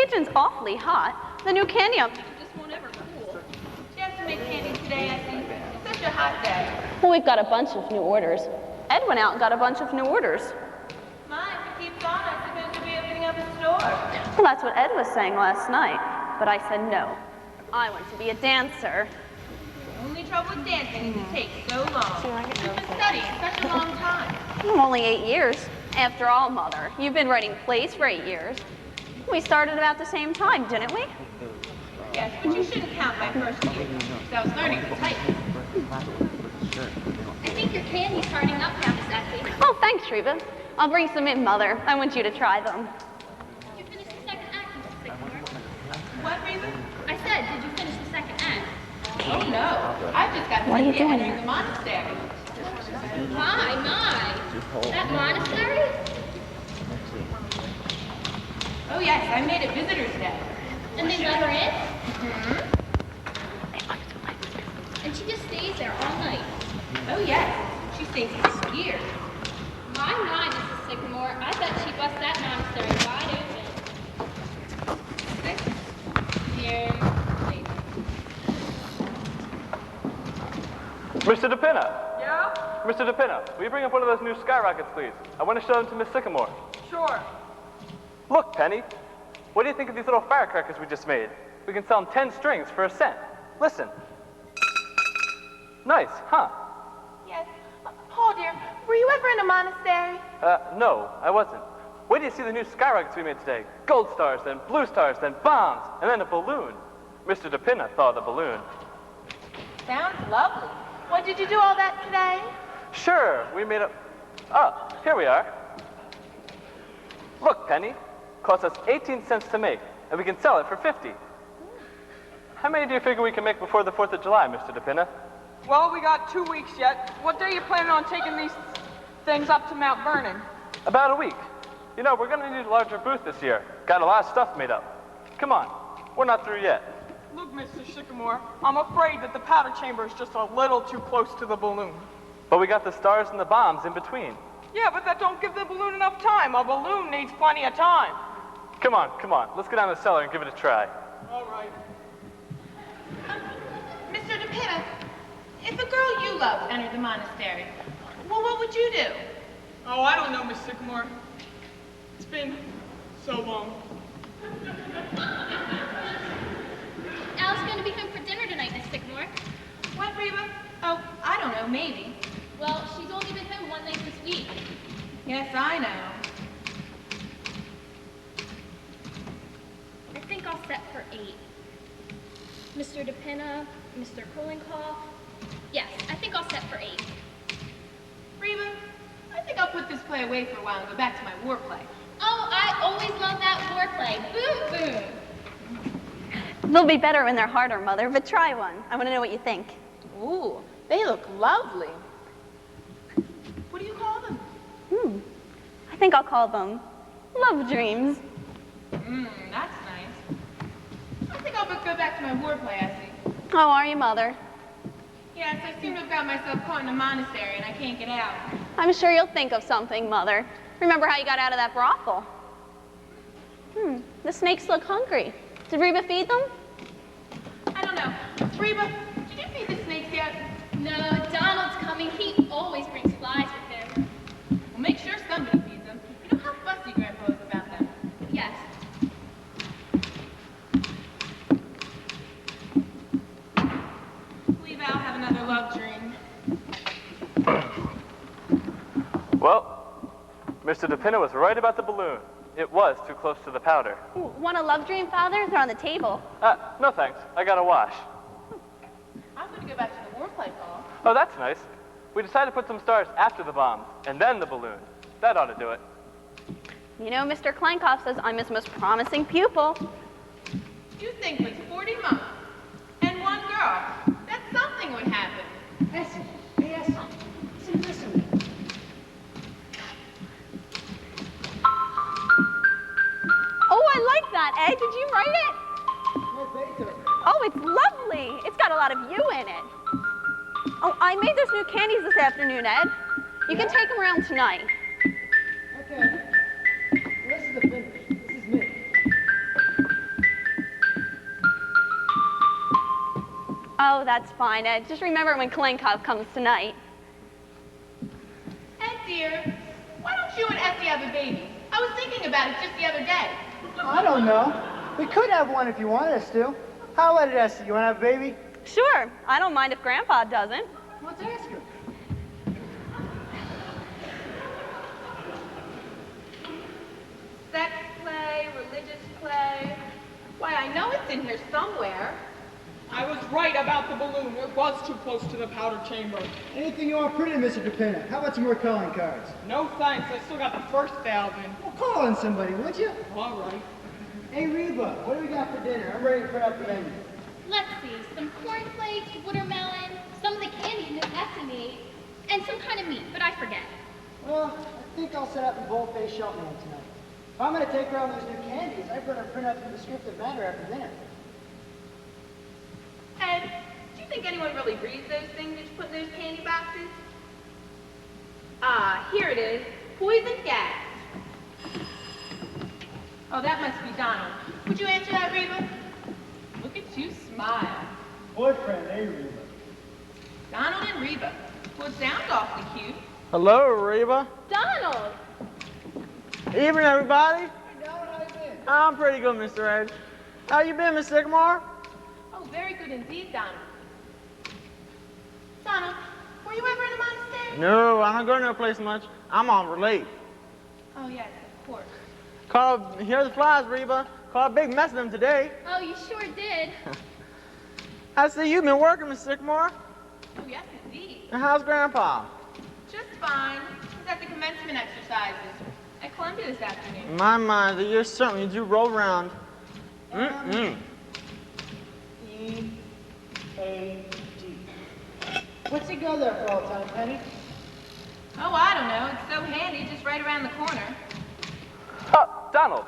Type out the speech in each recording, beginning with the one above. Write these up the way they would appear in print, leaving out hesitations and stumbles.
kitchen's awfully hot. The new candy oven just won't ever cool. She has to make candy today, I think. It's such a hot day. Well, we've got a bunch of new orders. Ed went out and got a bunch of new orders. My, if it keeps on, I'm supposed to be opening up a store. Well, that's what Ed was saying last night. But I said no. I want to be a dancer. The only trouble with dancing is it takes so long. You've been studying such a long time. Only 8 years. After all, Mother, you've been writing plays for 8 years. We started about the same time, didn't we? Yes, but you shouldn't count my first year, because I was learning to type. I think your candy's hardening up now, Miss Effie. Oh, thanks, Reba. I'll bring some in, Mother. I want you to try them. Did you finish the second act, Mrs. Sycamore? What, Reba? I said, did you finish the second act? Oh, no. I've just got What are you doing entering here? the monastery. My. That monastery? Oh, yes, I made a visitor's day. And they let her in? And she just stays there all night. Oh, yes. She stays for years. My, Mrs. Sycamore. I bet she busts that monastery wide open. Here. Mr. DePinna! Yeah? Mr. DePinna, will you bring up one of those new skyrockets, please? I want to show them to Miss Sycamore. Sure. Look, Penny. What do you think of these little firecrackers we just made? We can sell them 10 strings for $1. Listen. Nice, huh? Yes. Paul, dear, were you ever in a monastery? No, I wasn't. Wait till you see the new skyrockets we made today. Gold stars, then blue stars, then bombs, and then a balloon. Mr. DePinna thought of the balloon. Sounds lovely. What, did you do all that today? Sure, we made a... Oh, here we are. Look, Penny. Cost us 18 cents to make, and we can sell it for 50. How many do you figure we can make before the 4th of July, Mr. DePinna? Well, we got 2 weeks yet. What day are you planning on taking these things up to Mount Vernon? About a week. You know, we're going to need a larger booth this year. Got a lot of stuff made up. Come on, we're not through yet. Look, Mr. Sycamore, I'm afraid that the powder chamber is just a little too close to the balloon. But we got the stars and the bombs in between. Yeah, but that don't give the balloon enough time. A balloon needs plenty of time. Come on, come on. Let's go down the cellar and give it a try. All right. Mr. DePinna, if a girl you loved entered the monastery, well, what would you do? Oh, I don't know, Miss Sycamore. It's been so long. Al's going to be home for dinner tonight, Miss Sycamore. What, Reba? Oh, I don't know, maybe. Well, she's only been home one night this week. Yes, I know. I think I'll set for 8. Mr. DePinna, Mr. Kolenkoff. Yes, I think I'll set for 8. Reba, I think I'll put this play away for a while and go back to my war play. Oh, I always love that war play. Boom, boom. They'll be better when they're harder, Mother, but try one. I want to know what you think. Ooh, they look lovely. What do you call them? I think I'll call them Love Dreams. That's nice. I think I'll go back to my war play, I think. How are you, Mother? Yes, I seem to have got myself caught in a monastery and I can't get out. I'm sure you'll think of something, Mother. Remember how you got out of that brothel? The snakes look hungry. Did Reba feed them? I don't know. Reba, did you feed the snakes yet? No, Donald's coming. He always brings flies with him. Well, make sure somebody feeds them. You know how fussy Grandpa is about them. Yes. Believe I'll have another love dream. Well, Mr. DePinna was right about the balloon. It was too close to the powder. Want a love dream, Father? They're on the table. No thanks. I got to wash. I'm going to go back to the war play, Paul. Oh, that's nice. We decided to put some stars after the bombs, and then the balloon. That ought to do it. You know, Mr. Klenkoff says I'm his most promising pupil. You think with 40 monks and one girl, that something would happen. Essie, hey Essie, listen. Oh, I like that, Ed. Did you write it? Oh, it's lovely. It's got a lot of you in it. Oh, I made those new candies this afternoon, Ed. You can take them around tonight. Okay. This is the finish. This is me. Oh, that's fine, Ed. Just remember when Klinkov comes tonight. Ed, dear, why don't you and Essie have a baby? I was thinking about it just the other day. I don't know. We could have one if you wanted us to. How about it, Essie? You want to have a baby? Sure. I don't mind if Grandpa doesn't. Let's ask her. Sex play, religious play. Why, I know it's in here somewhere. I was right about the balloon. It was too close to the powder chamber. Anything you want printed, Mr. DePina? How about some more calling cards? No thanks. I still got the first 1,000. Well, call on somebody, would you? All right. Hey, Reba, what do we got for dinner? I'm ready to print out the menu. Let's see, some cornflakes, watermelon, some of the candy Miss Essie made, and some kind of meat, but I forget. Well, I think I'll set up a bold-faced shop man tonight. If I'm going to take her on those new candies, I better print out the descriptive matter after dinner. Ed, do you think anyone really reads those things that you put in those candy boxes? Ah, here it is. Poison gas. Oh, that must be Donald. Would you answer that, Reba? Look at you smile. Boyfriend, hey, Reba. Donald and Reba. Well, it sounds awfully cute. Hello, Reba. Donald! Evening, everybody. Hey, Donald, how you been? I'm pretty good, Mr. Edge. How you been, Miss Sycamore? Oh, very good indeed, Donald. Donald, were you ever in a monastery? No, I don't go to no place much. I'm on relate. Oh, yes, of course. Here are the flies, Reba. Caught a big mess of them today. Oh, you sure did. I see you've been working, Miss Sycamore. Oh, yes, indeed. And how's Grandpa? Just fine. He's at the commencement exercises at Columbia this afternoon. My, the years certainly do roll around. E-A-D. What's he go there for all the time, Penny? Oh, I don't know. It's so handy, just right around the corner. Oh, Donald.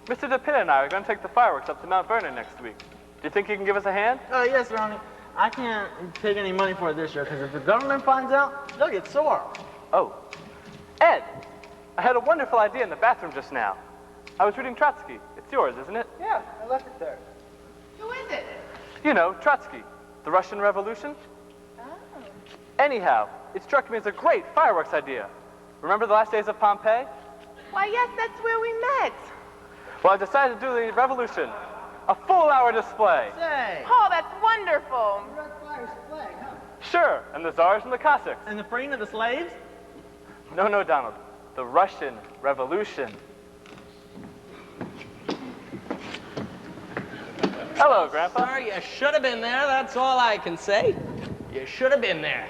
Mr. DePina and I are going to take the fireworks up to Mount Vernon next week. Do you think you can give us a hand? Yes, Ronnie. I can't take any money for it this year, because if the government finds out, they'll get sore. Oh. Ed, I had a wonderful idea in the bathroom just now. I was reading Trotsky. It's yours, isn't it? Yeah, I left it there. Who is it? You know, Trotsky, the Russian Revolution. Oh. Anyhow, it struck me as a great fireworks idea. Remember the last days of Pompeii? Why, yes, that's where we met. Well, I decided to do the revolution. A full-hour display. Say. Oh, that's wonderful. Red Fire's flag, huh? Sure, and the Tsars and the Cossacks. And the freeing of the slaves? No, Donald. The Russian Revolution. Hello, Grandpa. Sir, you should have been there. That's all I can say. You should have been there.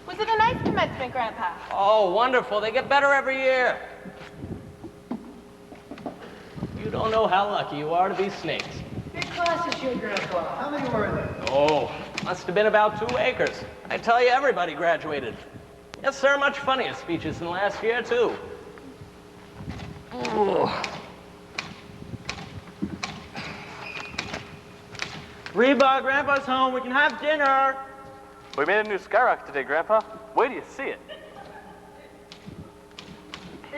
Was it a nice commencement, Grandpa? Oh, wonderful. They get better every year. You don't know how lucky you are to be snakes. Big class this year, Grandpa. How many were there? Oh, must have been about 2 acres. I tell you, everybody graduated. Yes, sir, much funnier speeches than last year, too. Ooh. Reba, Grandpa's home. We can have dinner. We made a new skyrocket today, Grandpa. Wait till you see it.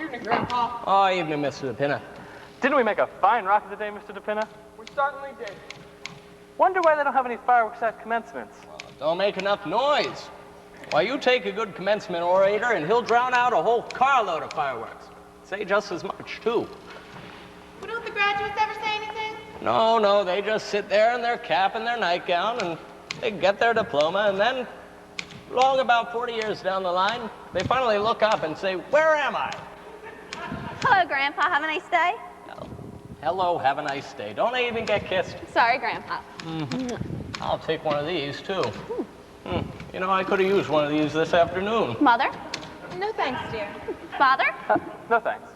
Evening, Grandpa. Oh, evening, Mr. DePina. Didn't we make a fine rocket today, Mr. DePina? We certainly did. Wonder why they don't have any fireworks at commencements. Don't make enough noise. Why, you take a good commencement orator and he'll drown out a whole carload of fireworks. Say just as much, too. Well, don't the graduates ever say anything? No, they just sit there in their cap and their nightgown and they get their diploma, and then, long about 40 years down the line, they finally look up and say, "Where am I?" Hello, Grandpa. Have a nice day. Hello, have a nice day. Don't I even get kissed? Sorry, Grandpa. I'll take one of these, too. You know, I could have used one of these this afternoon. Mother? No thanks, dear. Father? No thanks.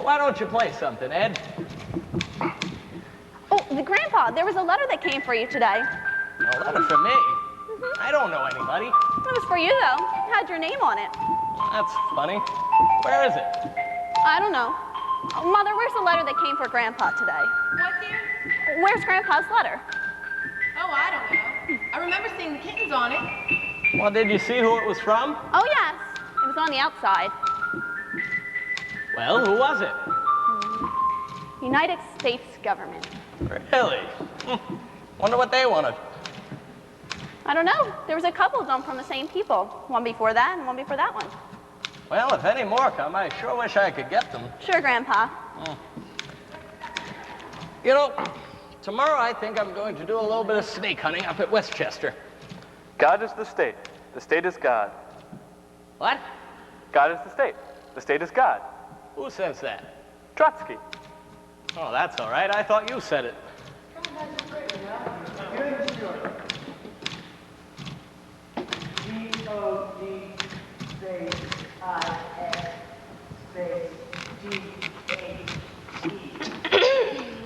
Why don't you play something, Ed? Oh, Grandpa, there was a letter that came for you today. A letter from me? I don't know anybody. It was for you, though. It had your name on it. That's funny. Where is it? I don't know. Oh, Mother, where's the letter that came for Grandpa today? What, dear? Where's Grandpa's letter? Oh, I don't know. I remember seeing the kittens on it. Well, did you see who it was from? Oh, yes. It was on the outside. Well, who was it? United States government. Really? Wonder what they wanted. I don't know. There was a couple of them from the same people. One before that and one before that one. Well, if any more come, I sure wish I could get them. Sure, Grandpa. You know, tomorrow I think I'm going to do a little bit of snake hunting up at Westchester. God is the state. The state is God. What? God is the state. The state is God. Who says that? Trotsky. Oh, that's all right. I thought you said it. G-O-D space I-S space G-A-E.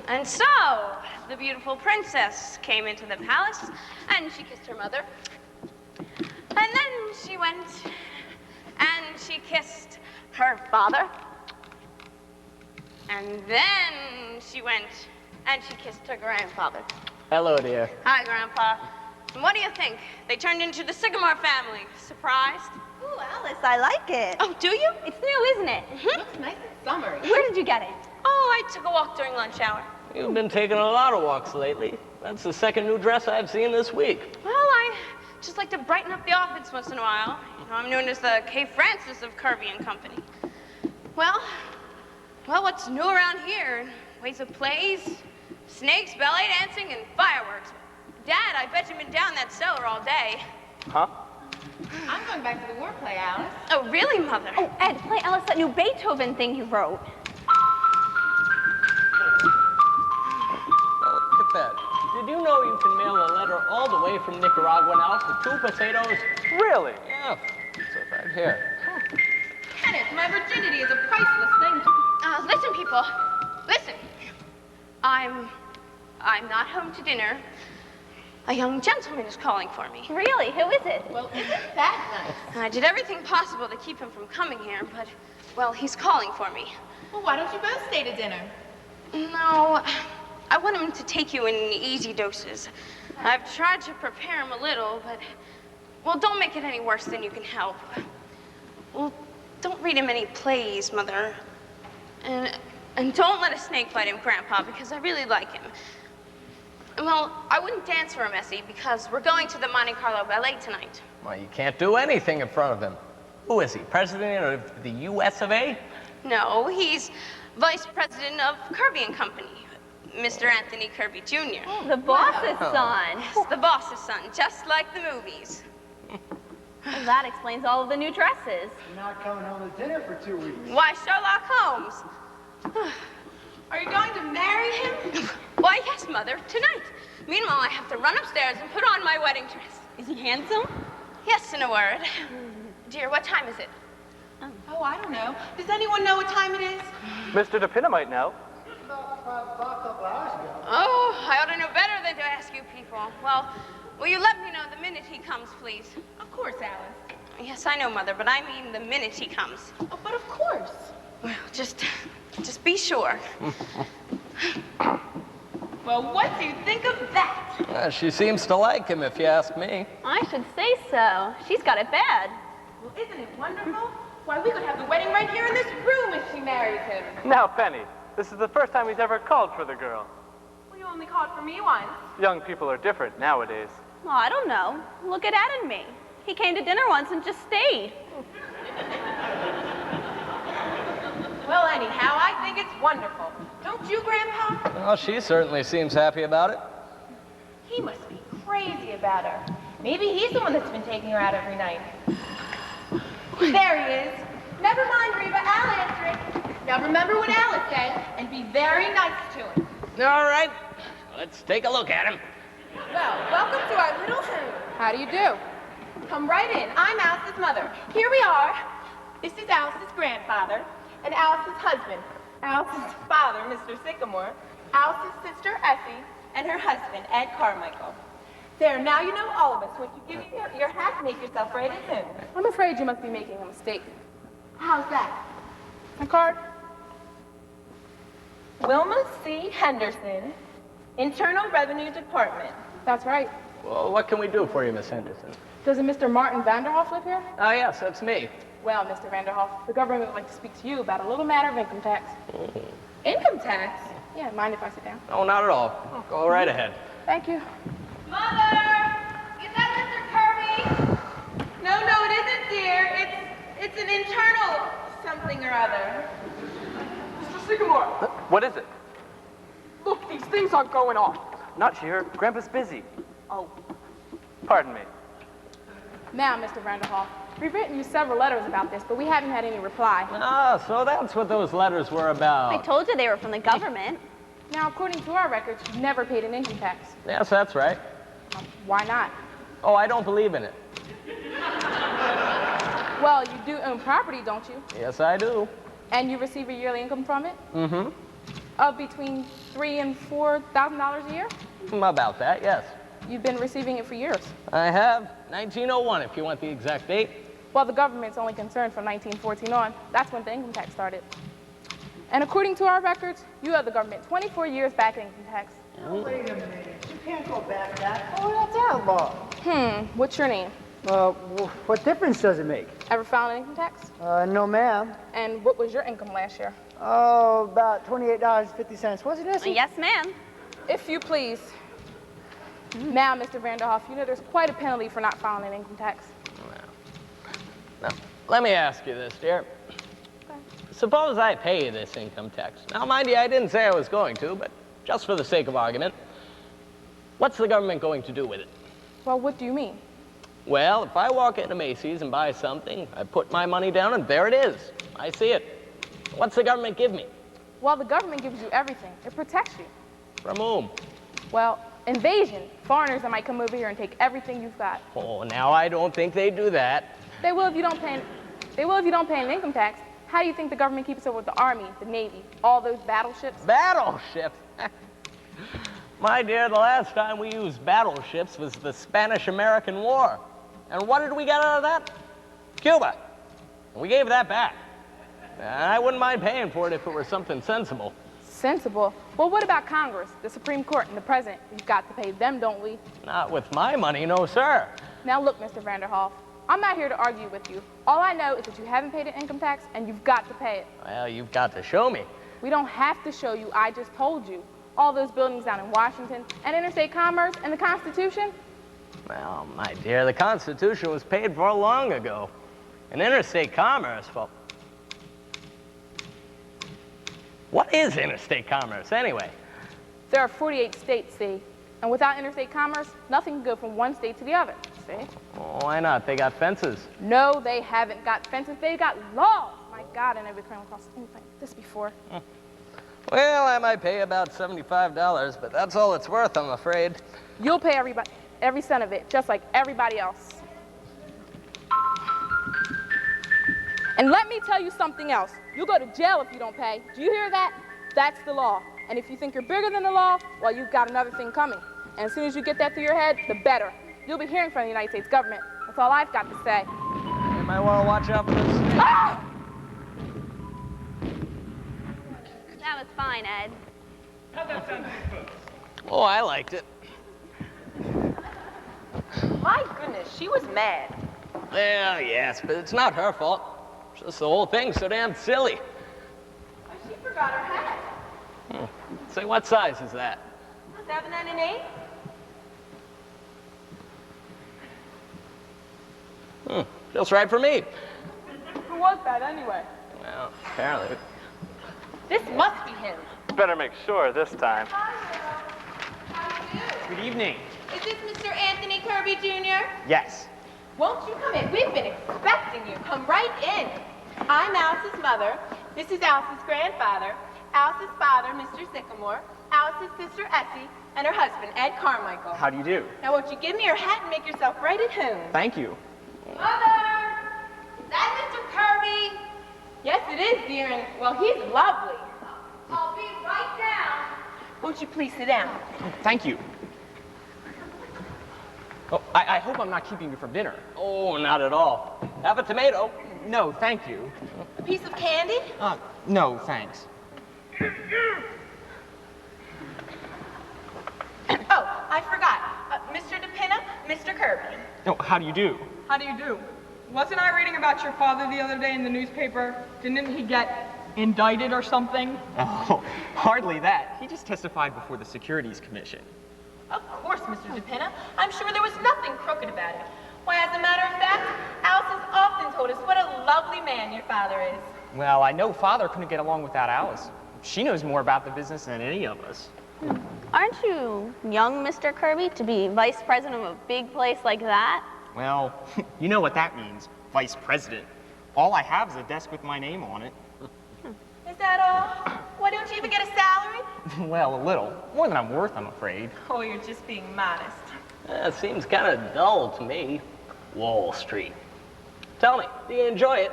And so, the beautiful princess came into the palace, and she kissed her mother. And then she went, and she kissed her father. And then she went, and she kissed her grandfather. Hello, dear. Hi, Grandpa. And what do you think? They turned into the Sycamore family. Surprised? Ooh, Alice, I like it. Oh, do you? It's new, isn't it? Looks nice and summery. Where did you get it? Oh, I took a walk during lunch hour. You've been taking a lot of walks lately. That's the second new dress I've seen this week. Well, I just like to brighten up the office once in a while. You know, I'm known as the K. Francis of Kirby and Company. Well, what's new around here? Ways of plays, snakes, ballet dancing, and fireworks. Dad, I bet you've been down that cellar all day. Huh? I'm going back to the war play, Alice. Oh, really, Mother? Oh, Ed, play Alice that new Beethoven thing you wrote. Oh, look at that. Did you know you can mail a letter all the way from Nicaragua now for 2 pesetos? Really? Yeah. It's right here. Kenneth, my virginity is a priceless thing. Listen, people. Listen. I'm not home to dinner. A young gentleman is calling for me. Really? Who is it? Well, isn't that nice? I did everything possible to keep him from coming here, but, well, he's calling for me. Well, why don't you both stay to dinner? No, I want him to take you in easy doses. I've tried to prepare him a little, but, well, don't make it any worse than you can help. Well, don't read him any plays, Mother. And don't let a snake bite him, Grandpa, because I really like him. Well, I wouldn't dance for him, Essie, because we're going to the Monte Carlo Ballet tonight. Well, you can't do anything in front of him. Who is he? President of the U.S. of A.? No, he's vice president of Kirby and Company, Mr. Anthony Kirby Jr. Oh, the boss's son. Yes, the boss's son, just like the movies. Well, that explains all of the new dresses. You're not coming home to dinner for 2 weeks. Why, Sherlock Holmes? Are you going to marry him? Why, yes, Mother, tonight. Meanwhile, I have to run upstairs and put on my wedding dress. Is he handsome? Yes, in a word. Dear, what time is it? Oh, I don't know. Does anyone know what time it is? Mr. DePinna might know. About 5 o'clock, a couple hours ago. Oh, I ought to know better than to ask you people. Well, will you let me know the minute he comes, please? Of course, Alice. Yes, I know, Mother, but I mean the minute he comes. Oh, but of course. Well, just be sure. Well, what do you think of that? She seems to like him, if you ask me. I should say so. She's got it bad. Well, isn't it wonderful? Why, we could have the wedding right here in this room if she marries him. Now, Penny, this is the first time he's ever called for the girl. Well, you only called for me once. Young people are different nowadays. Well, I don't know. Look at Ed and me. He came to dinner once and just stayed. Well, anyhow, I think it's wonderful. Don't you, Grandpa? Well, she certainly seems happy about it. He must be crazy about her. Maybe he's the one that's been taking her out every night. There he is. Never mind, Reba, I'll answer it. Now remember what Alice said, and be very nice to him. All right, let's take a look at him. Well, welcome to our little home. How do you do? Come right in. I'm Alice's mother. Here we are. This is Alice's grandfather, and Alice's husband, Alice's father, Mr. Sycamore, Alice's sister, Essie, and her husband, Ed Carmichael. There, now you know all of us. When you give me your hat, make yourself right in. I'm afraid you must be making a mistake. How's that? My card? Wilma C. Henderson, Internal Revenue Department. That's right. Well, what can we do for you, Miss Henderson? Does a Mr. Martin Vanderhoff live here? Ah, yes, that's me. Well, Mr. Vanderhoff, the government would like to speak to you about a little matter of income tax. Income tax? Yeah, mind if I sit down? No, not at all. Go right ahead. Thank you. Mother! Is that Mr. Kirby? No, it isn't, dear. It's an internal something or other. Mr. Sycamore, What is it? look, these things aren't going off. Not here. Grandpa's busy. Oh, Pardon me. Now, Mr. Vanderhoff, we've written you several letters about this, but we haven't had any reply. Ah, so that's what those letters were I about. told you they were from the government. Now, according to our records, you've never paid an income tax. Yes, that's right. Why not? Oh, I don't believe in it. Well, you do own property, don't you? Yes, I do. And you receive a yearly income from it? Mm-hmm. Of between $3,000 and $4,000 a year? About that, yes. You've been receiving it for years. I have 1901, if you want the exact date. Well, the government's only concerned from 1914 on. That's when the income tax started. And according to our records, you owe the government 24 years back in income tax. Oh, wait a minute. You can't go back that. Oh, that's outlaw. What's your name? What difference does it make? Ever filed an income tax? No, ma'am. And what was your income last year? Oh, about $28.50. Wasn't it? Yes, ma'am. If you please. Now, Mr. Vanderhoff, you know there's quite a penalty for not filing an income tax. Now, let me ask you this, dear. Okay. Suppose I pay you this income tax. Now, mind you, I didn't say I was going to, but just for the sake of argument, what's the government going to do with it? Well, what do you mean? Well, if I walk into Macy's and buy something, I put my money down and there it is. I see it. What's the government give me? Well, the government gives you everything. It protects you. From whom? Well, invasion. Foreigners that might come over here and take everything you've got. Oh, now I don't think they do that. They will if you don't pay. They will if you don't pay an income tax. How do you think the government keeps up with the Army, the Navy, all those battleships? Battleships? My dear, the last time we used battleships was the Spanish-American War. And what did we get out of that? Cuba. And we gave that back. I wouldn't mind paying for it if it were something sensible. Sensible. Well, what about Congress, the Supreme Court, and the President? We've got to pay them, don't we? Not with my money, no, sir. Now look, Mr. Vanderhoff, I'm not here to argue with you. All I know is that you haven't paid an income tax, and you've got to pay it. Well, you've got to show me. We don't have to show you. I just told you. All those buildings down in Washington, and interstate commerce, and the Constitution. Well, my dear, the Constitution was paid for long ago. And interstate commerce, well, what is interstate commerce, anyway? There are 48 states, see? And without interstate commerce, nothing can go from one state to the other, see? Oh, why not? They got fences. No, they haven't got fences. They've got laws. My God, I never came across anything like this before. Well, I might pay about $75, but that's all it's worth, I'm afraid. You'll pay every cent of it, just like everybody else. And let me tell you something else. You'll go to jail if you don't pay. Do you hear that? That's the law. And if you think you're bigger than the law, well, you've got another thing coming. And as soon as you get that through your head, the better. You'll be hearing from the United States government. That's all I've got to say. You might want to watch out for this. Ah! That was fine, Ed. How'd that sound to you folks? Oh, I liked it. My goodness, she was mad. Well, yes, but it's not her fault. It's just the whole thing's so damn silly. She forgot her hat. Say, what size is that? 7 and an 8. Just right for me. who was that anyway? Well, apparently. This must be him. Better make sure this time. Good evening. Is this Mr. Anthony Kirby Jr.? Yes. Won't you come in? We've been expecting you. Come right in. I'm Alice's mother. This is Alice's grandfather. Alice's father, Mr. Sycamore. Alice's sister, Essie, and her husband, Ed Carmichael. How do you do? Now, won't you give me your hat and make yourself right at home? Thank you. Mother! Is that Mr. Kirby? Yes, it is, dear, and, well, he's lovely. I'll be right down. Won't you please sit down? Thank you. Oh, I hope I'm not keeping you from dinner. Oh, not at all. Have a tomato. No, thank you. A piece of candy? No, thanks. Oh, I forgot. Mr. DePinna, Mr. Kirby. Oh, how do you do? How do you do? Wasn't I reading about your father the other day in the newspaper? Didn't he get Indicted or something? Oh, hardly that. He just testified before the Securities Commission. Of course, Mr. DePinna. I'm sure there was nothing crooked about it. Why, as a matter of fact, Alice has often told us what a lovely man your father is. Well, I know Father couldn't get along without Alice. She knows more about the business than any of us. Aren't you young, Mr. Kirby, to be vice president of a big place like that? Well, you know what that means, vice president. All I have is a desk with my name on it. Is that all? Why don't you even get a salary? Well, a little. More than I'm worth, I'm afraid. Oh, you're just being modest. It seems kind of dull to me. Wall Street. Tell me, do you enjoy it?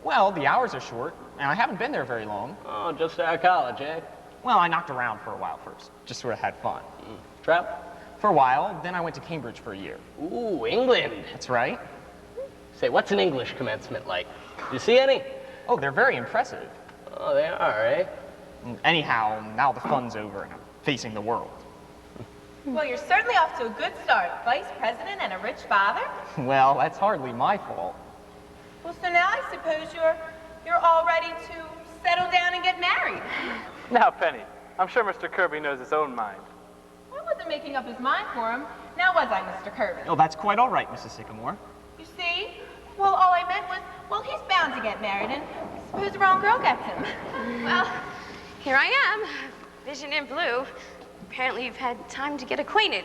Well, the hours are short, and I haven't been there very long. Oh, just out of college, eh? Well, I knocked around for a while first. Just sort of had fun. Travel? For a while, then I went to Cambridge for a year. Ooh, England. That's right. Say, what's an English commencement like? You see any? Oh, they're very impressive. Oh, they are, eh? Anyhow, now the fun's over and I'm facing the world. Well, you're certainly off to a good start. Vice president and a rich father? Well, that's hardly my fault. Well, so now I suppose you're all ready to settle down and get married. Now, Penny, I'm sure Mr. Kirby knows his own mind. I wasn't making up his mind for him. Now was I, Mr. Kirby? Oh, that's quite all right, Mrs. Sycamore. You see? Well, all I meant was, well, he's bound to get married, and suppose the wrong girl gets him. Well, here I am, vision in blue. Apparently you've had time to get acquainted.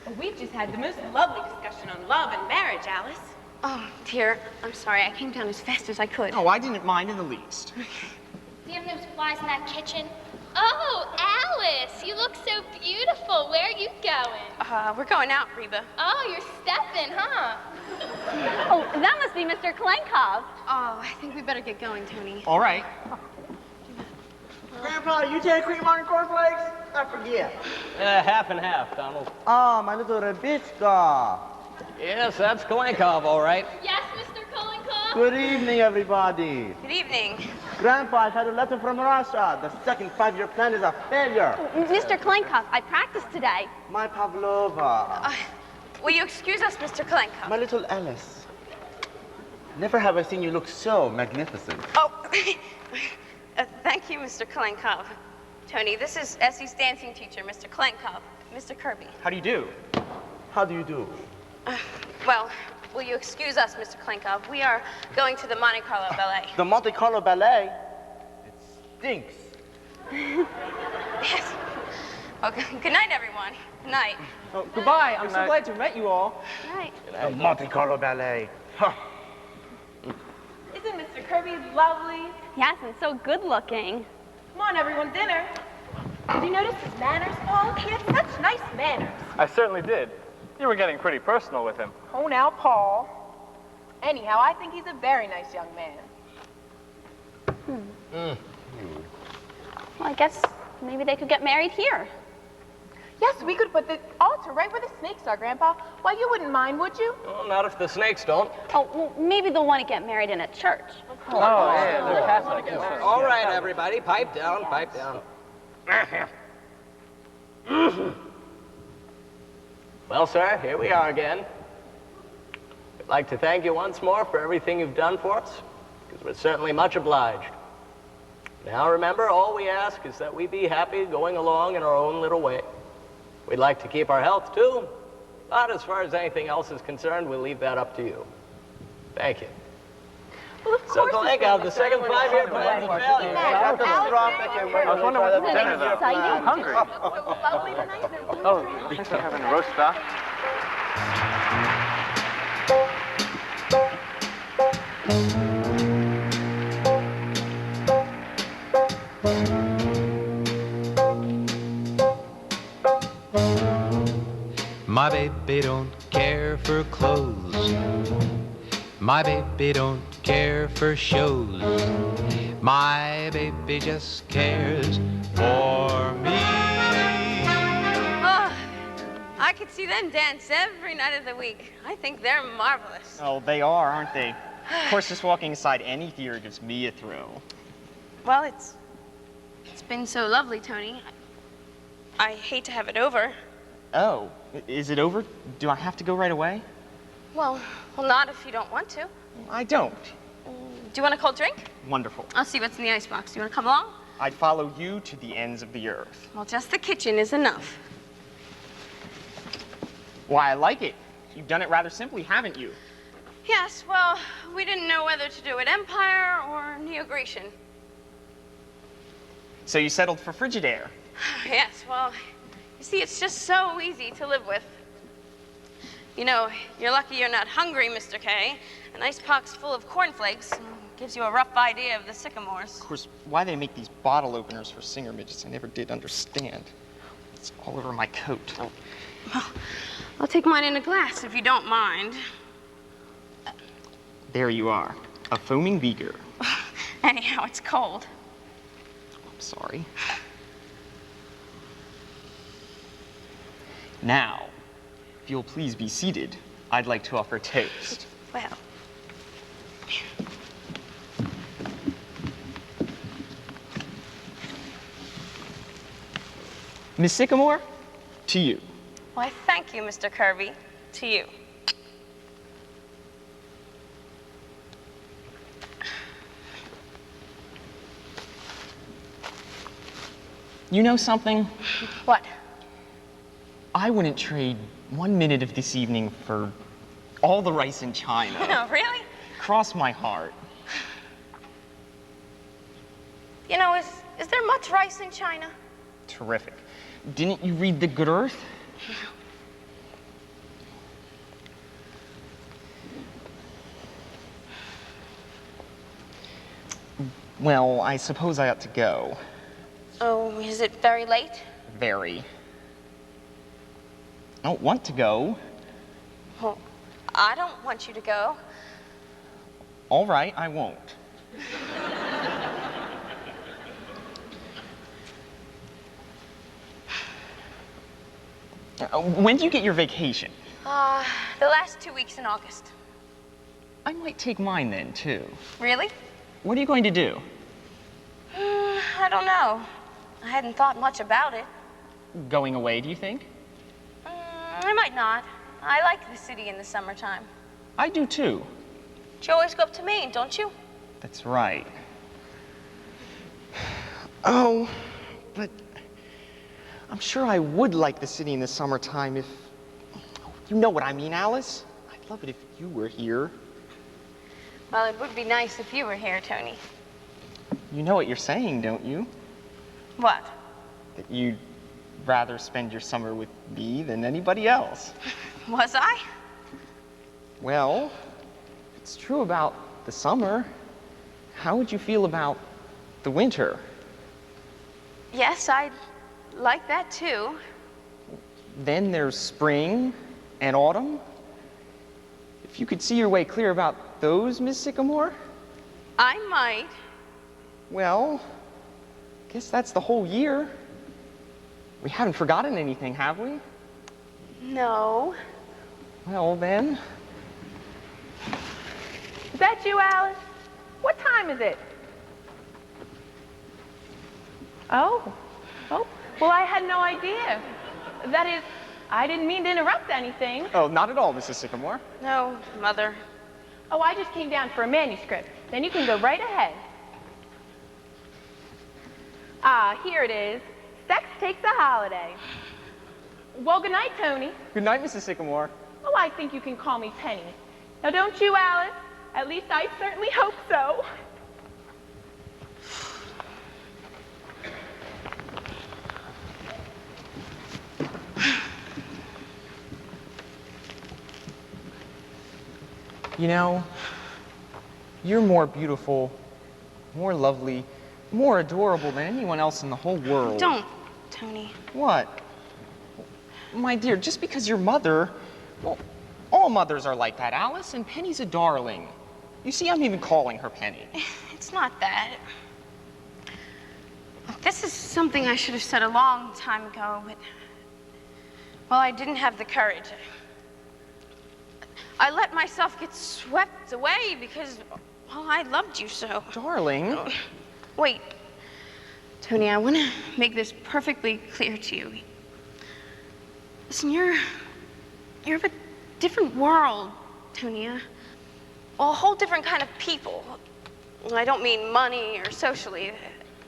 Well, we've just had the most lovely discussion on love and marriage, Alice. Oh, dear, I'm sorry. I came down as fast as I could. Oh, I didn't mind in the least. Do you have those flies in that kitchen? Oh, Alice, you look so beautiful. Where are you going? We're going out, Reba. Oh, you're stepping, huh? Oh, that must be Mr. Klenkov. Oh, I think we better get going, Tony. All right. Grandpa, you take cream on cornflakes? I forget. Half and half, Donald. Oh, my little Rebishka. Yes, that's Kalenkov, all right. Yes, Mr. Kolenkov? Good evening, everybody. Good evening. Grandpa, I've had a letter from Russia. The second 5-year plan is a failure. Mr. Klenkov, I practiced today. My Pavlova. Will you excuse us, Mr. Kolenkov? My little Alice. Never have I seen you look so magnificent. Oh, thank you, Mr. Kolenkov. Tony, this is Essie's dancing teacher, Mr. Kolenkov. Mr. Kirby. How do you do? How do you do? Well, will you excuse us, Mr. Kolenkov? We are going to the Monte Carlo Ballet. The Monte Carlo Ballet? It stinks. Yes. Okay. Good night, everyone. Good night. Oh, goodbye. I'm so glad to have met you all. Good night. The Monte Carlo Ballet. Huh. Isn't Mr. Kirby lovely? Yes, and so good looking. Come on, everyone, dinner. Did you notice his manners, Paul? He had such nice manners. I certainly did. You were getting pretty personal with him. Oh, now, Paul. Anyhow, I think he's a very nice young man. Well, I guess maybe they could get married here. Yes, we could put the altar right where the snakes are, Grandpa. Why, you wouldn't mind, would you? Well, not if the snakes don't. Oh, well, maybe they'll want to get married in a church. Oh, yeah, they're Catholic. All right, everybody, pipe down, pipe down. Well, sir, here we are again. We'd like to thank you once more for everything you've done for us, because we're certainly much obliged. Now, remember, all we ask is that we be happy going along in our own little way. We'd like to keep our health, too, but as far as anything else is concerned, we'll leave that up to you. Thank you. Well, of So, course. Kolenkov, the second 5-year plan is a failure. I was wondering what's for dinner, though. Exciting. I'm hungry. So lovely tonight. Oh, thanks for having a roast duck. My baby don't care for clothes. My baby don't care for shows. My baby just cares for me. Oh, I could see them dance every night of the week. I think they're marvelous. Oh, they are, aren't they? Of course, just walking inside any theater gives me a thrill. Well, it's been so lovely, Tony. I hate to have it over. Oh, is it over? Do I have to go right away? Well, not if you don't want to. I don't. Do you want a cold drink? Wonderful. I'll see what's in the icebox. Do you want to come along? I'd follow you to the ends of the earth. Well, just the kitchen is enough. Why, I like it. You've done it rather simply, haven't you? Yes, well, we didn't know whether to do it Empire or Neo-Grecian. So you settled for Frigidaire. Yes, well, you see, it's just so easy to live with. You know, you're lucky you're not hungry, Mr. K. An icebox full of cornflakes gives you a rough idea of the sycamores. Of course, why they make these bottle openers for singer midgets, I never did understand. It's all over my coat. Oh. Well, I'll take mine in a glass, if you don't mind. There you are, a foaming beaker. Anyhow, it's cold. I'm sorry. Now, if you'll please be seated, I'd like to offer toast. Well. Miss Sycamore, to you. Why, thank you, Mr. Kirby. To you. You know something? What? I wouldn't trade 1 minute of this evening for all the rice in China. No, really? Cross my heart. You know, is there much rice in China? Terrific. Didn't you read The Good Earth? Well, I suppose I ought to go. Oh, is it very late? Very. I don't want to go. Well, I don't want you to go. All right, I won't. When do you get your vacation? The last 2 weeks in August. I might take mine then, too. Really? What are you going to do? I don't know. I hadn't thought much about it. Going away, do you think? I might not. I like the city in the summertime. I do, too. But you always go up to Maine, don't you? That's right. Oh, but I'm sure I would like the city in the summertime if... You know what I mean, Alice? I'd love it if you were here. Well, it would be nice if you were here, Tony. You know what you're saying, don't you? What? That you'd rather spend your summer with me than anybody else. Was I? Well, if it's true about the summer, how would you feel about the winter? Yes, I'd like that too. Then there's spring and autumn. If you could see your way clear about those, Miss Sycamore? I might. Well, I guess that's the whole year. We haven't forgotten anything, have we? No. Well, then. Is that you, Alice? What time is it? Oh. Oh, well, I had no idea. That is, I didn't mean to interrupt anything. Oh, not at all, Mrs. Sycamore. No, Mother. Oh, I just came down for a manuscript. Then you can go right ahead. Ah, here it is. Sex takes a holiday. Well, good night, Tony. Good night, Mrs. Sycamore. Oh, I think you can call me Penny. Now, don't you, Alice? At least I certainly hope so. You know, you're more beautiful, more lovely, more adorable than anyone else in the whole world. Don't, Tony. What? My dear, just because you're mother, well, all mothers are like that, Alice, and Penny's a darling. You see, I'm even calling her Penny. It's not that. This is something I should have said a long time ago, but, well, I didn't have the courage. I let myself get swept away because, well, I loved you so. Darling. Wait. Tony, I want to make this perfectly clear to you. Listen, you're of a different world, Tony. A whole different kind of people. Well, I don't mean money or socially.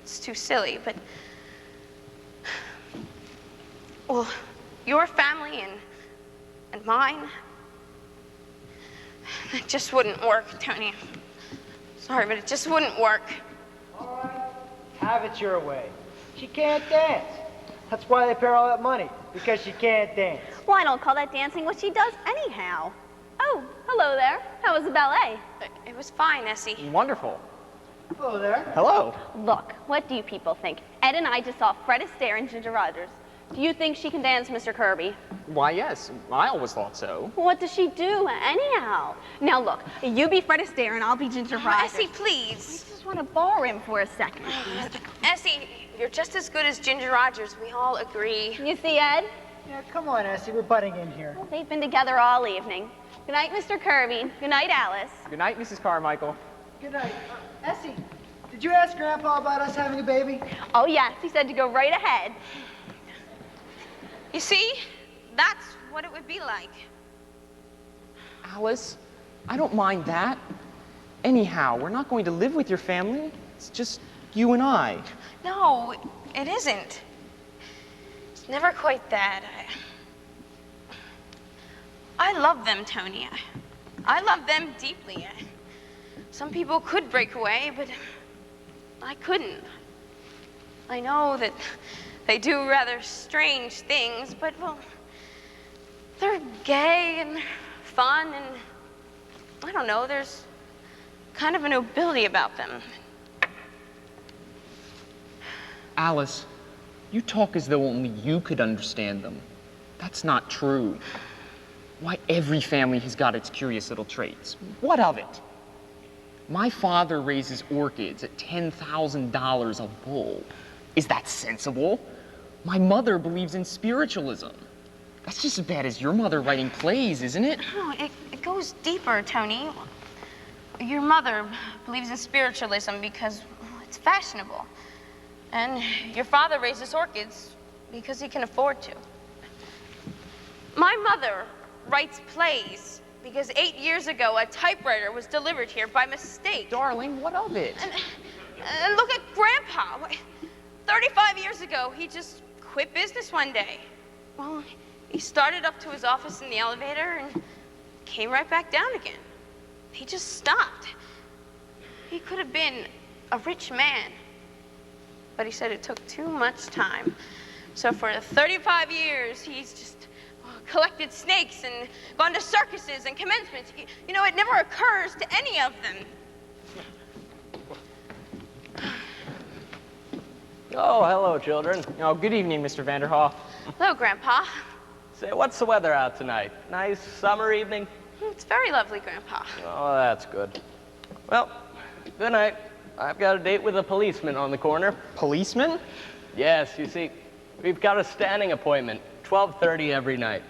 It's too silly, but... Well, your family and mine, it just wouldn't work, Tony. Sorry, but it just wouldn't work. All right, have it your way. She can't dance. That's why they pay her all that money, because she can't dance. Well, I don't call that dancing what she does anyhow. Oh, hello there. How was the ballet? It was fine, Essie. Wonderful. Hello there. Hello. Look, what do you people think? Ed and I just saw Fred Astaire and Ginger Rogers. Do you think she can dance, Mr. Kirby? Why, yes. I always thought so. What does she do, anyhow? Now, look, you be Fred Astaire and I'll be Ginger Rogers. Essie, please. I just want to borrow him for a second. Essie, you're just as good as Ginger Rogers. We all agree. You see, Ed? Yeah, come on, Essie. We're butting in here. Well, they've been together all evening. Good night, Mr. Kirby. Good night, Alice. Good night, Mrs. Carmichael. Good night. Essie, did you ask Grandpa about us having a baby? Oh, yes. He said to go right ahead. You see? That's what it would be like. Alice, I don't mind that. Anyhow, we're not going to live with your family. It's just you and I. No, it isn't. It's never quite that. I love them, Tony. I love them deeply. Some people could break away, but I couldn't. I know that they do rather strange things, but, well, they're gay and fun and, I don't know, there's kind of a nobility about them. Alice, you talk as though only you could understand them. That's not true. Why, every family has got its curious little traits. What of it? My father raises orchids at $10,000 a bulb. Is that sensible? My mother believes in spiritualism. That's just as bad as your mother writing plays, isn't it? No, it goes deeper, Tony. Your mother believes in spiritualism because it's fashionable. And your father raises orchids because he can afford to. My mother writes plays because 8 years ago a typewriter was delivered here by mistake. Darling, what of it? And look at Grandpa. 35 years ago, he just quit business one day. Well, he started up to his office in the elevator and came right back down again. He just stopped. He could have been a rich man, but he said it took too much time. So for 35 years, he's just collected snakes and gone to circuses and commencements. You know, it never occurs to any of them. Oh, hello, children. Oh, good evening, Mr. Vanderhoff. Hello, Grandpa. Say, what's the weather out tonight? Nice summer evening? It's very lovely, Grandpa. Oh, that's good. Well, good night. I've got a date with a policeman on the corner. Policeman? Yes, you see, we've got a standing appointment, 12:30 every night.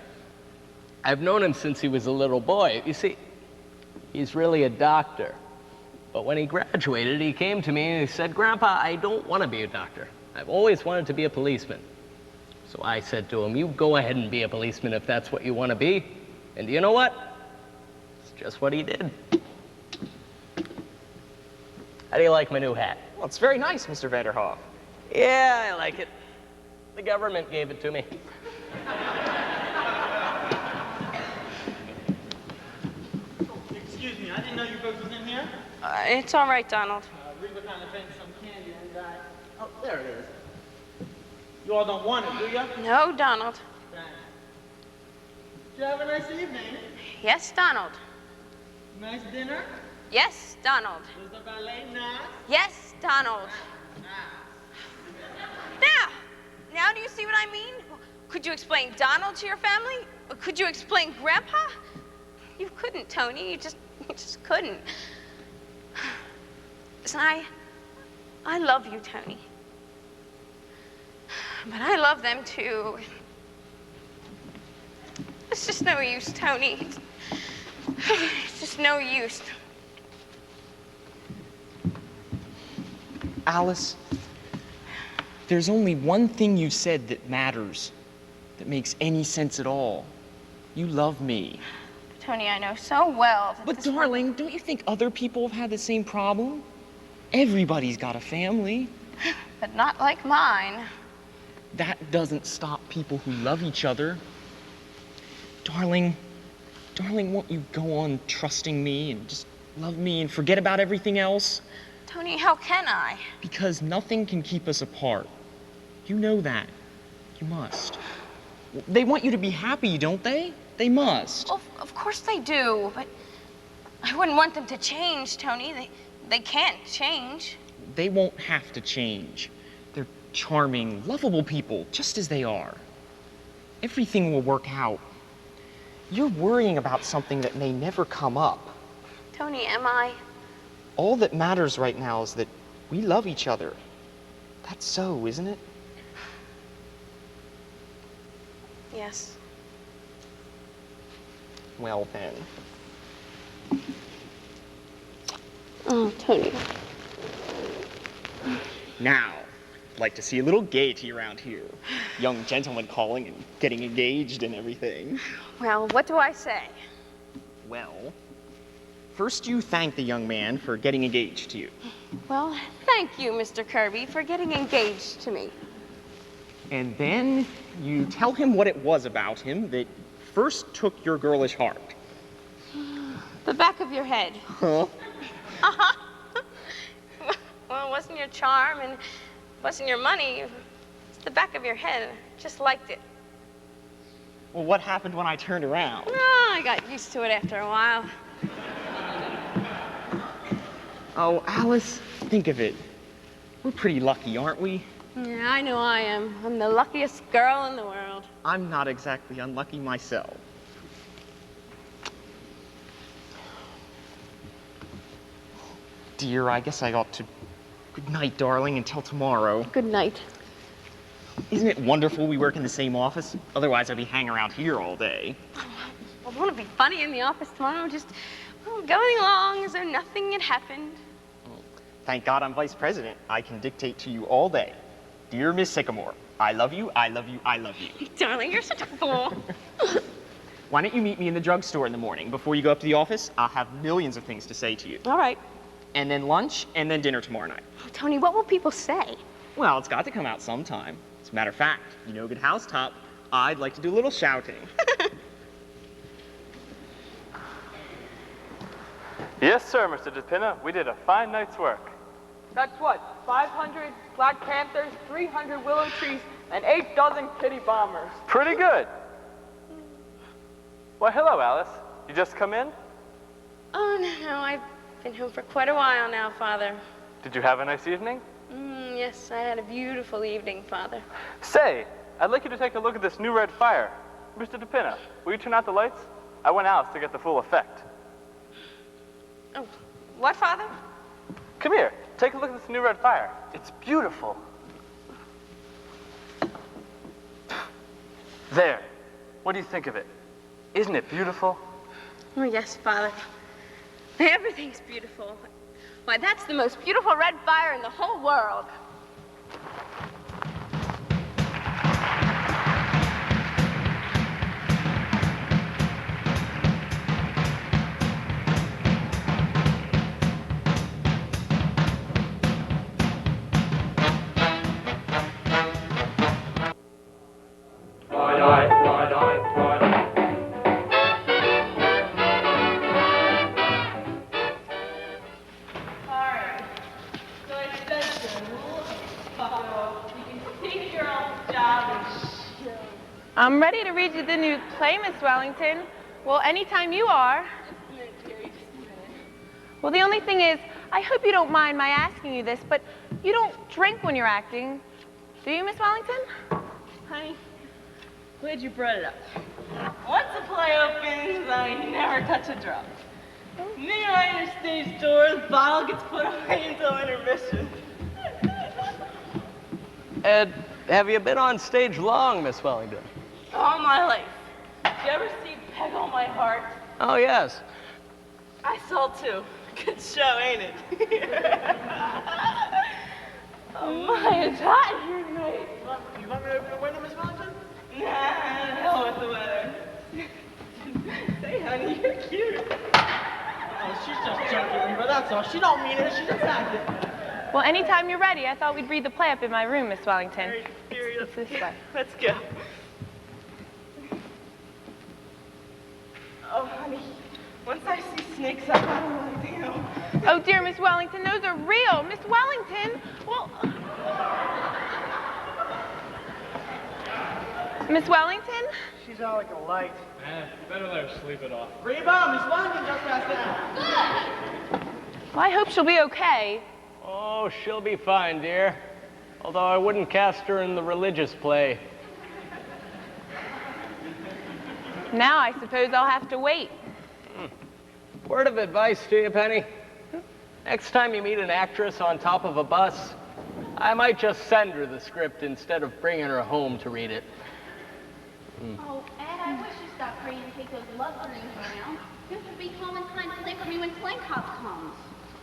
I've known him since he was a little boy. You see, he's really a doctor. But when he graduated, he came to me and he said, Grandpa, I don't want to be a doctor. I've always wanted to be a policeman. So I said to him, you go ahead and be a policeman if that's what you want to be. And you know what? It's just what he did. How do you like my new hat? Well, it's very nice, Mr. Vanderhoff. Yeah, I like it. The government gave it to me. Excuse me, I didn't know you folks was in here. It's all right, Donald. We were kind of taking some candy and oh, there it is. You all don't want it, do you? No, Donald. Thanks. Did you have a nice evening? Yes, Donald. Nice dinner? Yes, Donald. Was the ballet nice? Yes, Donald. Now do you see what I mean? Could you explain Donald to your family? Or could you explain Grandpa? You couldn't, Tony. You just couldn't. Listen, I love you, Tony. But I love them too. It's just no use, Tony. It's just no use. Alice, there's only one thing you said that matters, that makes any sense at all. You love me. Tony, I know so well that But darling, don't you think other people have had the same problem? Everybody's got a family. But not like mine. That doesn't stop people who love each other. Darling, won't you go on trusting me and just love me and forget about everything else? Tony, how can I? Because nothing can keep us apart. You know that. You must. They want you to be happy, don't they? They must. Of course they do, but I wouldn't want them to change, Tony. They can't change. They won't have to change. They're charming, lovable people, just as they are. Everything will work out. You're worrying about something that may never come up. Tony, am I? All that matters right now is that we love each other. That's so, isn't it? Yes. Well then. Oh, Tony. Now, I'd like to see a little gaiety around here. Young gentlemen calling and getting engaged and everything. Well, what do I say? Well, first you thank the young man for getting engaged to you. Well, thank you, Mr. Kirby, for getting engaged to me. And then you tell him what it was about him that first took your girlish heart. The back of your head. Huh? Uh-huh. Well, it wasn't your charm and it wasn't your money. It's the back of your head. I just liked it. Well, what happened when I turned around? Oh, I got used to it after a while. Oh, Alice, think of it. We're pretty lucky, aren't we? Yeah, I know I am. I'm the luckiest girl in the world. I'm not exactly unlucky myself. Dear, I guess I ought to... Good night, darling, until tomorrow. Good night. Isn't it wonderful we work in the same office? Otherwise, I'd be hanging around here all day. Well, won't it be funny in the office tomorrow? Just going along as though nothing had happened. Thank God I'm vice president. I can dictate to you all day. Dear Miss Sycamore, I love you, I love you, I love you. Darling, you're such a fool. Why don't you meet me in the drugstore in the morning? Before you go up to the office, I'll have millions of things to say to you. All right. And then lunch, and then dinner tomorrow night. Oh, Tony, what will people say? Well, it's got to come out sometime. As a matter of fact, you know, good housetop, I'd like to do a little shouting. Yes, sir, Mr. DePina. We did a fine night's work. That's what, 500 Black Panthers, 300 willow trees, and 8 dozen kitty bombers. Pretty good. Why, hello, Alice. You just come in? Oh, no, I've been home for quite a while now, Father. Did you have a nice evening? Yes, I had a beautiful evening, Father. Say, I'd like you to take a look at this new red fire. Mr. DePina, will you turn out the lights? I went out to get the full effect. Oh, what, Father? Come here. Take a look at this new red fire. It's beautiful. There. What do you think of it? Isn't it beautiful? Oh, yes, Father. Everything's beautiful. Why, that's the most beautiful red fire in the whole world. I'm ready to read you the new play, Miss Wellington. Well, anytime you are. Well, the only thing is, I hope you don't mind my asking you this, but you don't drink when you're acting, do you, Miss Wellington? Honey, glad you brought it up. Once the play opens, I never touch a drop. Meanwhile, in the stage door, the bottle gets put away until intermission. Ed, have you been on stage long, Miss Wellington? All my life. Did you ever see Peg on My Heart? Oh, yes. I saw too. Good show, ain't it? Oh my, it's hot here tonight. You want me to open the window, Miss Wellington? Nah, hell with the weather. Say, honey, you're cute. Oh, she's just joking, but that's all. She don't mean it. She just acted. Well, anytime you're ready, I thought we'd read the play up in my room, Miss Wellington. It's this way. Let's go. Oh, honey, once I see snakes, I don't want to do. Oh, dear, Miss Wellington, those are real. Miss Wellington, well... Miss Wellington? She's out like a light. Better let her sleep it off. Reba, Miss Wellington just passed out. Well, I hope she'll be okay. Oh, she'll be fine, dear. Although I wouldn't cast her in the religious play. Now I suppose I'll have to wait. Word of advice to you, Penny. Next time you meet an actress on top of a bus, I might just send her the script instead of bringing her home to read it. Oh, Ed, I wish you stopped praying and take those love dreams around. You have to be home in time to live for me when Klinkoff comes.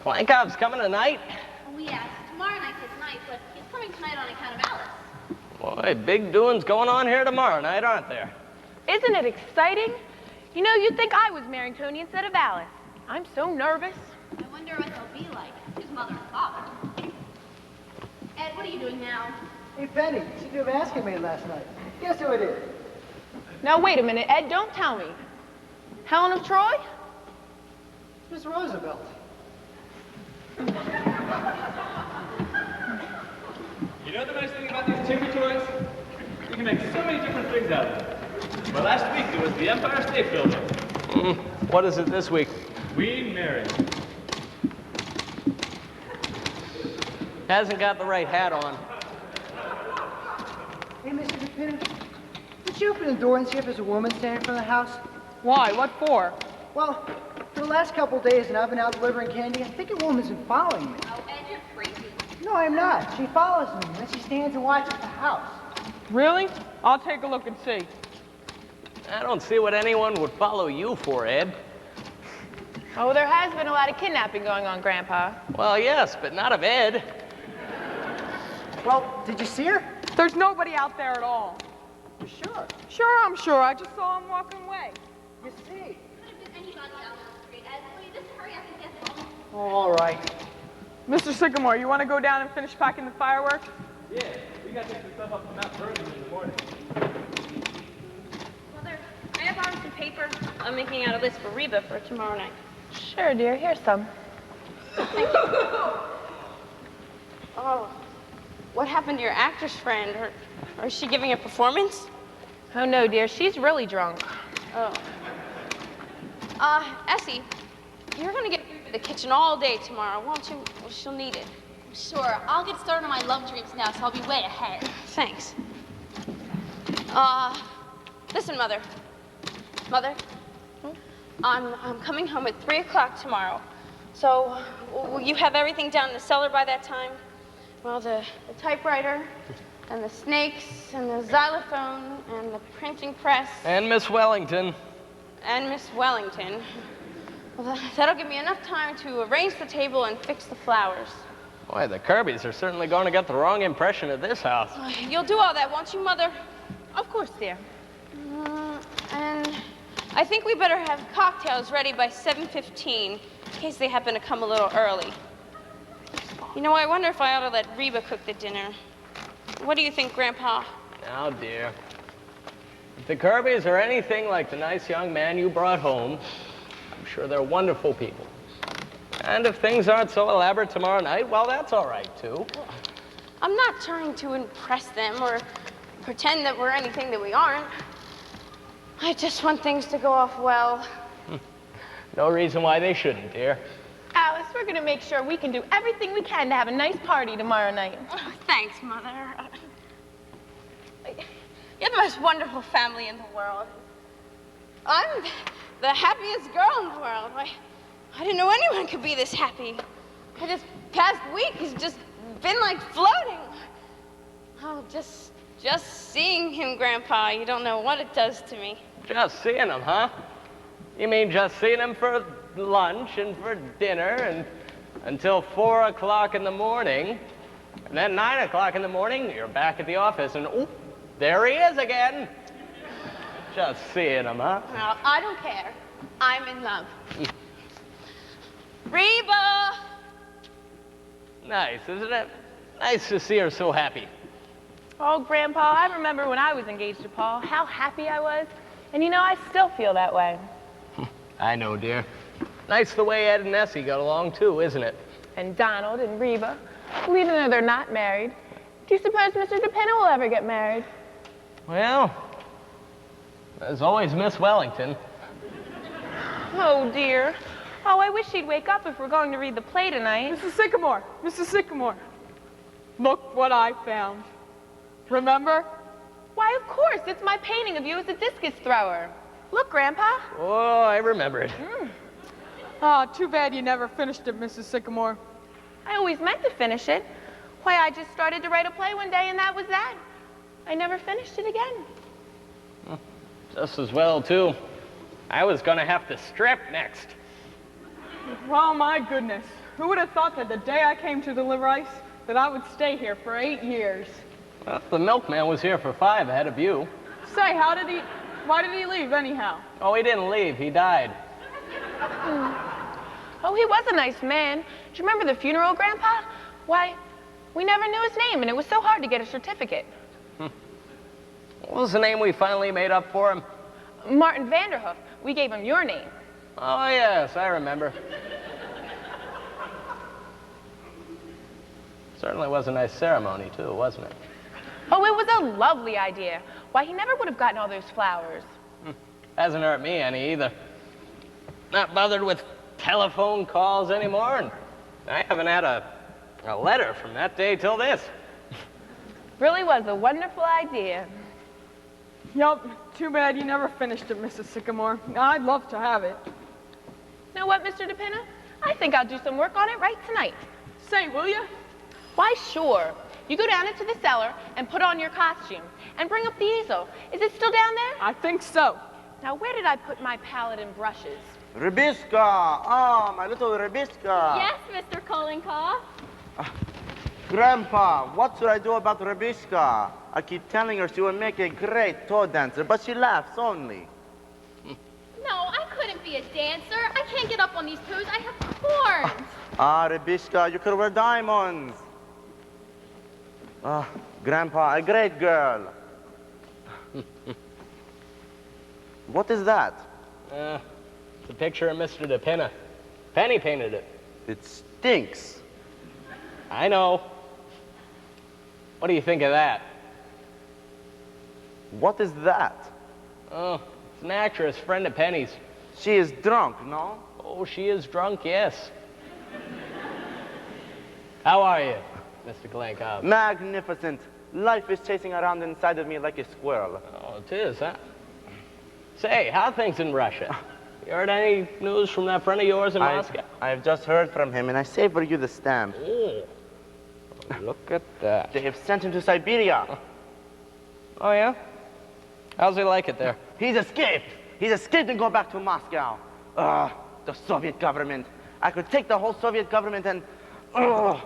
Klinkoff's coming tonight? Oh, yes. Tomorrow night's his night, but he's coming tonight on account of Alice. Boy, big doings going on here tomorrow night, aren't there? Isn't it exciting? You know, you'd think I was marrying Tony instead of Alice. I'm so nervous. I wonder what they'll be like, his mother and father. Ed, what are you doing now? Hey, Penny, you did a basket made last night. Guess who it is? Now, wait a minute, Ed, don't tell me. Helen of Troy? Miss Roosevelt. You know the nice thing about these Timmy toys? You can make so many different things out of them. Well, last week it was the Empire State Building. What is it this week? Queen Mary. Hasn't got the right hat on. Hey, Mr. DePinner, would you open the door and see if there's a woman standing in front of the house? Why? What for? Well, for the last couple of days, and I've been out delivering candy, I think a woman's been following me. Oh, Ed, you're crazy. No, I'm not. She follows me, and then she stands and watches the house. Really? I'll take a look and see. I don't see what anyone would follow you for, Ed. Oh, there has been a lot of kidnapping going on, Grandpa. Well, yes, but not of Ed. Well, did you see her? There's nobody out there at all. You sure? Sure, I'm sure. I just saw him walking away. You see? Could have been anybody out on the street. Ed, will you just hurry up and get home? Oh, all right. Mr. Sycamore, you want to go down and finish packing the fireworks? Yeah, we gotta take some stuff up to Mount Vernon in the morning. Mother, may I borrow some paper? I'm making out a list for Reba for tomorrow night. Sure, dear, here's some. Thank you. Oh, what happened to your actress friend? Or is she giving a performance? Oh, no, dear, she's really drunk. Oh. Essie, you're gonna get the kitchen all day tomorrow, won't you? Well, she'll need it. Sure, I'll get started on my love dreams now, so I'll be way ahead. Thanks. Listen, Mother. Mother, I'm coming home at 3 o'clock tomorrow. So, will you have everything down in the cellar by that time? Well, the typewriter, and the snakes, and the xylophone, and the printing press. And Miss Wellington. And Miss Wellington. Well, that'll give me enough time to arrange the table and fix the flowers. Boy, the Kirbys are certainly going to get the wrong impression of this house. You'll do all that, won't you, Mother? Of course, dear. And I think we better have cocktails ready by 7:15 in case they happen to come a little early. You know, I wonder if I ought to let Reba cook the dinner. What do you think, Grandpa? Now, dear, if the Kirbys are anything like the nice young man you brought home, I'm sure they're wonderful people. And if things aren't so elaborate tomorrow night, well, that's all right, too. I'm not trying to impress them or pretend that we're anything that we aren't. I just want things to go off well. No reason why they shouldn't, dear. Alice, we're gonna make sure we can do everything we can to have a nice party tomorrow night. Oh, thanks, Mother. You're the most wonderful family in the world. I'm the happiest girl in the world. I didn't know anyone could be this happy. This past week has just been like floating. Oh, just seeing him, Grandpa, you don't know what it does to me. Just seeing him, huh? You mean just seeing him for lunch and for dinner and until 4 o'clock in the morning, and then 9 o'clock in the morning, you're back at the office, and oh, there he is again. Just seeing him, huh? Well, I don't care. I'm in love. Reba! Nice, isn't it? Nice to see her so happy. Oh, Grandpa, I remember when I was engaged to Paul, how happy I was. And you know, I still feel that way. I know, dear. Nice the way Ed and Essie got along, too, isn't it? And Donald and Reba, even though they're not married. Do you suppose Mr. DePinna will ever get married? Well, there's always Miss Wellington. Oh, dear. Oh, I wish she'd wake up if we're going to read the play tonight. Mrs. Sycamore, Mrs. Sycamore. Look what I found. Remember? Why, of course. It's my painting of you as a discus thrower. Look, Grandpa. Oh, I remember it. Ah, too bad you never finished it, Mrs. Sycamore. I always meant to finish it. Why, I just started to write a play one day, and that was that. I never finished it again. Just as well, too. I was gonna have to strip next. Oh, my goodness. Who would have thought that the day I came to deliver ice, that I would stay here for 8 years? Well, the milkman was here for 5 ahead of you. Say, why did he leave anyhow? Oh, he didn't leave. He died. Oh, he was a nice man. Do you remember the funeral, Grandpa? Why, we never knew his name, and it was so hard to get a certificate. What was the name we finally made up for him? Martin Vanderhoof. We gave him your name. Oh, yes, I remember. Certainly was a nice ceremony, too, wasn't it? Oh, it was a lovely idea. Why, he never would have gotten all those flowers. Hasn't hurt me any either. Not bothered with telephone calls anymore, and I haven't had a letter from that day till this. Really was a wonderful idea. Yup, too bad you never finished it, Mrs. Sycamore. I'd love to have it. Know what, Mr. DePinna? I think I'll do some work on it right tonight. Say, will you? Why, sure. You go down into the cellar and put on your costume and bring up the easel. Is it still down there? I think so. Now, where did I put my palette and brushes? Rebisca! Oh, my little Rebisca! Yes, Mr. Kolinkoff. Grandpa, what should I do about Rebisca? I keep telling her she will make a great toe dancer, but she laughs only. No, I couldn't be a dancer. I can't get up on these toes. I have corns. Ah, Rebisca, you could wear diamonds. Ah, Grandpa, a great girl. What is that? It's a picture of Mr. DePinna. Penny painted it. It stinks. I know. What do you think of that? What is that? Oh, it's an actress, friend of Penny's. She is drunk, no? Oh, she is drunk, yes. How are you, Mr. Kolinkoff? Magnificent. Life is chasing around inside of me like a squirrel. Oh, it is, huh? Say, how are things in Russia? You heard any news from that friend of yours in Moscow? I've just heard from him, and I saved for you the stamp. Oh, look at that. They have sent him to Siberia. Oh, yeah? How's he like it there? He's escaped. He's escaped and go back to Moscow. The Soviet government. I could take the whole Soviet government and... I'll run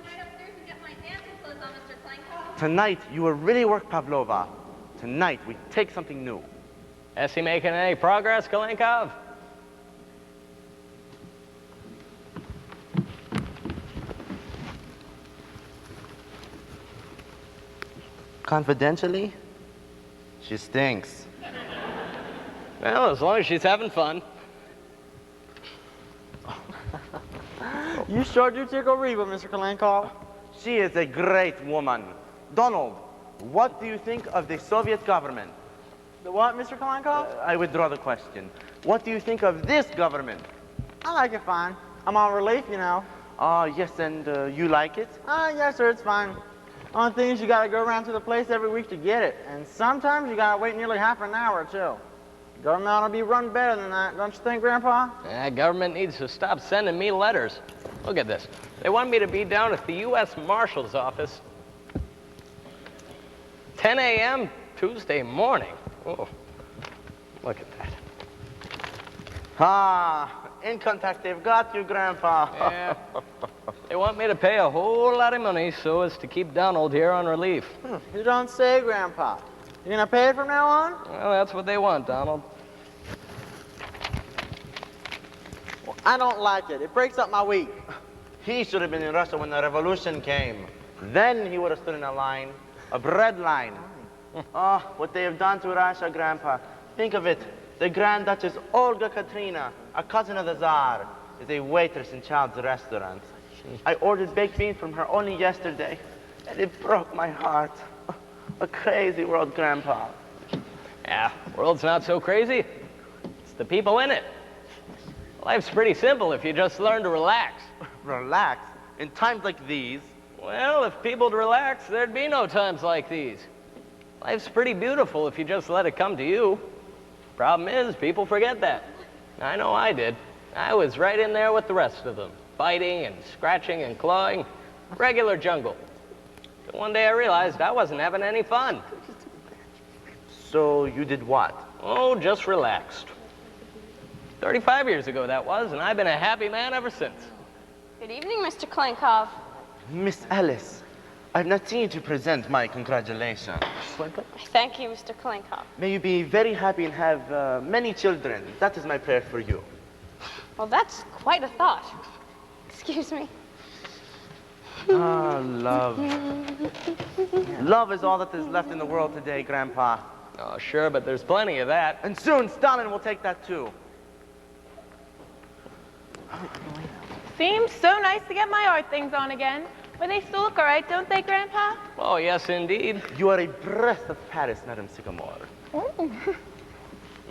right upstairs and get my dancing clothes on, Mr. Kolinkoff. Tonight, you will really work, Pavlova. Tonight, we take something new. Is he making any progress, Kolinkoff? Confidentially, she stinks. Well, as long as she's having fun. You sure do tickle Reba, Mr. Kolinkoff. She is a great woman. Donald, what do you think of the Soviet government? The what, Mr. Kolinkoff? I withdraw the question. What do you think of this government? I like it fine. I'm on relief, you know. Yes, and you like it? Yes, sir, it's fine. Only thing is you gotta go around to the place every week to get it. And sometimes you gotta wait nearly half an hour, too. Government ought to be run better than that, don't you think, Grandpa? Yeah, government needs to stop sending me letters. Look at this. They want me to be down at the U.S. Marshal's office 10 a.m. Tuesday morning. Oh, look at that. In contact, they've got you, Grandpa. Yeah. They want me to pay a whole lot of money so as to keep Donald here on relief. You don't say, Grandpa. You gonna pay it from now on? Well, that's what they want, Donald. Well, I don't like it. It breaks up my week. He should have been in Russia when the revolution came. Then he would have stood in a line, a bread line. Oh, what they have done to Russia, Grandpa. Think of it. The Grand Duchess Olga Katrina, a cousin of the Tsar, is a waitress in Child's restaurant. I ordered baked beans from her only yesterday, and it broke my heart. A crazy world, Grandpa. Yeah, world's not so crazy. It's the people in it. Life's pretty simple if you just learn to relax. Relax? In times like these? Well, if people'd relax, there'd be no times like these. Life's pretty beautiful if you just let it come to you. Problem is, people forget that. I know I did. I was right in there with the rest of them, biting and scratching and clawing. Regular jungle. But one day I realized I wasn't having any fun. So you did what? Oh, just relaxed. 35 years ago that was, and I've been a happy man ever since. Good evening, Mr. Klenkov. Miss Alice, I've not seen you to present my congratulations. Thank you, Mr. Klenkov. May you be very happy and have many children. That is my prayer for you. Well, that's quite a thought. Excuse me. Ah, love. Love is all that is left in the world today, Grandpa. Oh, sure, but there's plenty of that. And soon Stalin will take that too. Seems so nice to get my art things on again. But they still look all right, don't they, Grandpa? Oh, yes, indeed. You are a breath of Paris, Madame Sycamore. Oh.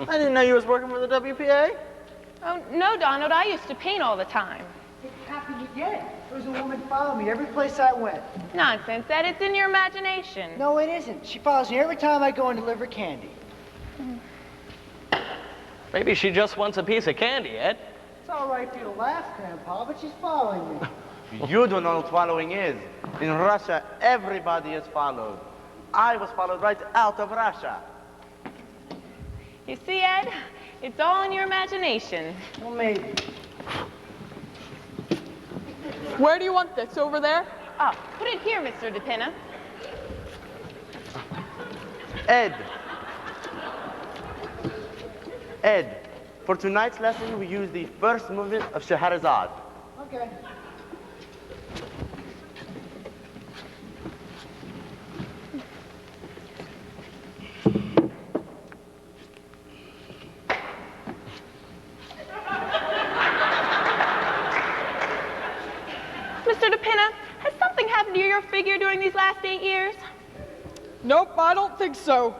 I didn't know you was working for the WPA. Oh, no, Donald, I used to paint all the time. How could you get it? There was a woman following me every place I went. Nonsense, Ed, it's in your imagination. No, it isn't. She follows me every time I go and deliver candy. Maybe she just wants a piece of candy, Ed. It's all right for you to laugh, Grandpa, but she's following me. You don't know what following is. In Russia, everybody is followed. I was followed right out of Russia. You see, Ed? It's all in your imagination. Well, maybe. Where do you want this? Over there? Oh, put it here, Mr. DePinna. Ed. Ed, for tonight's lesson, we use the first movement of Scheherazade. Okay. Mr. DePinna, has something happened to your figure during these last 8 years? Nope, I don't think so.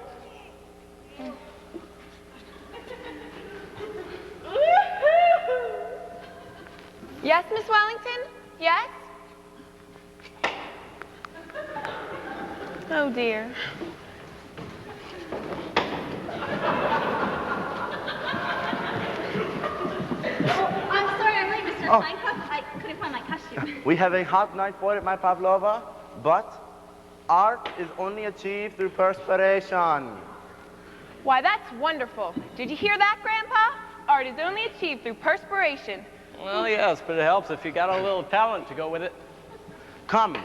Yes, Miss Wellington? Yes? Oh, dear. I'm sorry I'm late, Mr. Oh. Kleinkoff. I couldn't find my costume. We have a hot night for it, my Pavlova, but art is only achieved through perspiration. Why, that's wonderful. Did you hear that, Grandpa? Art is only achieved through perspiration. Well, yes, but it helps if you got a little talent to go with it. Come.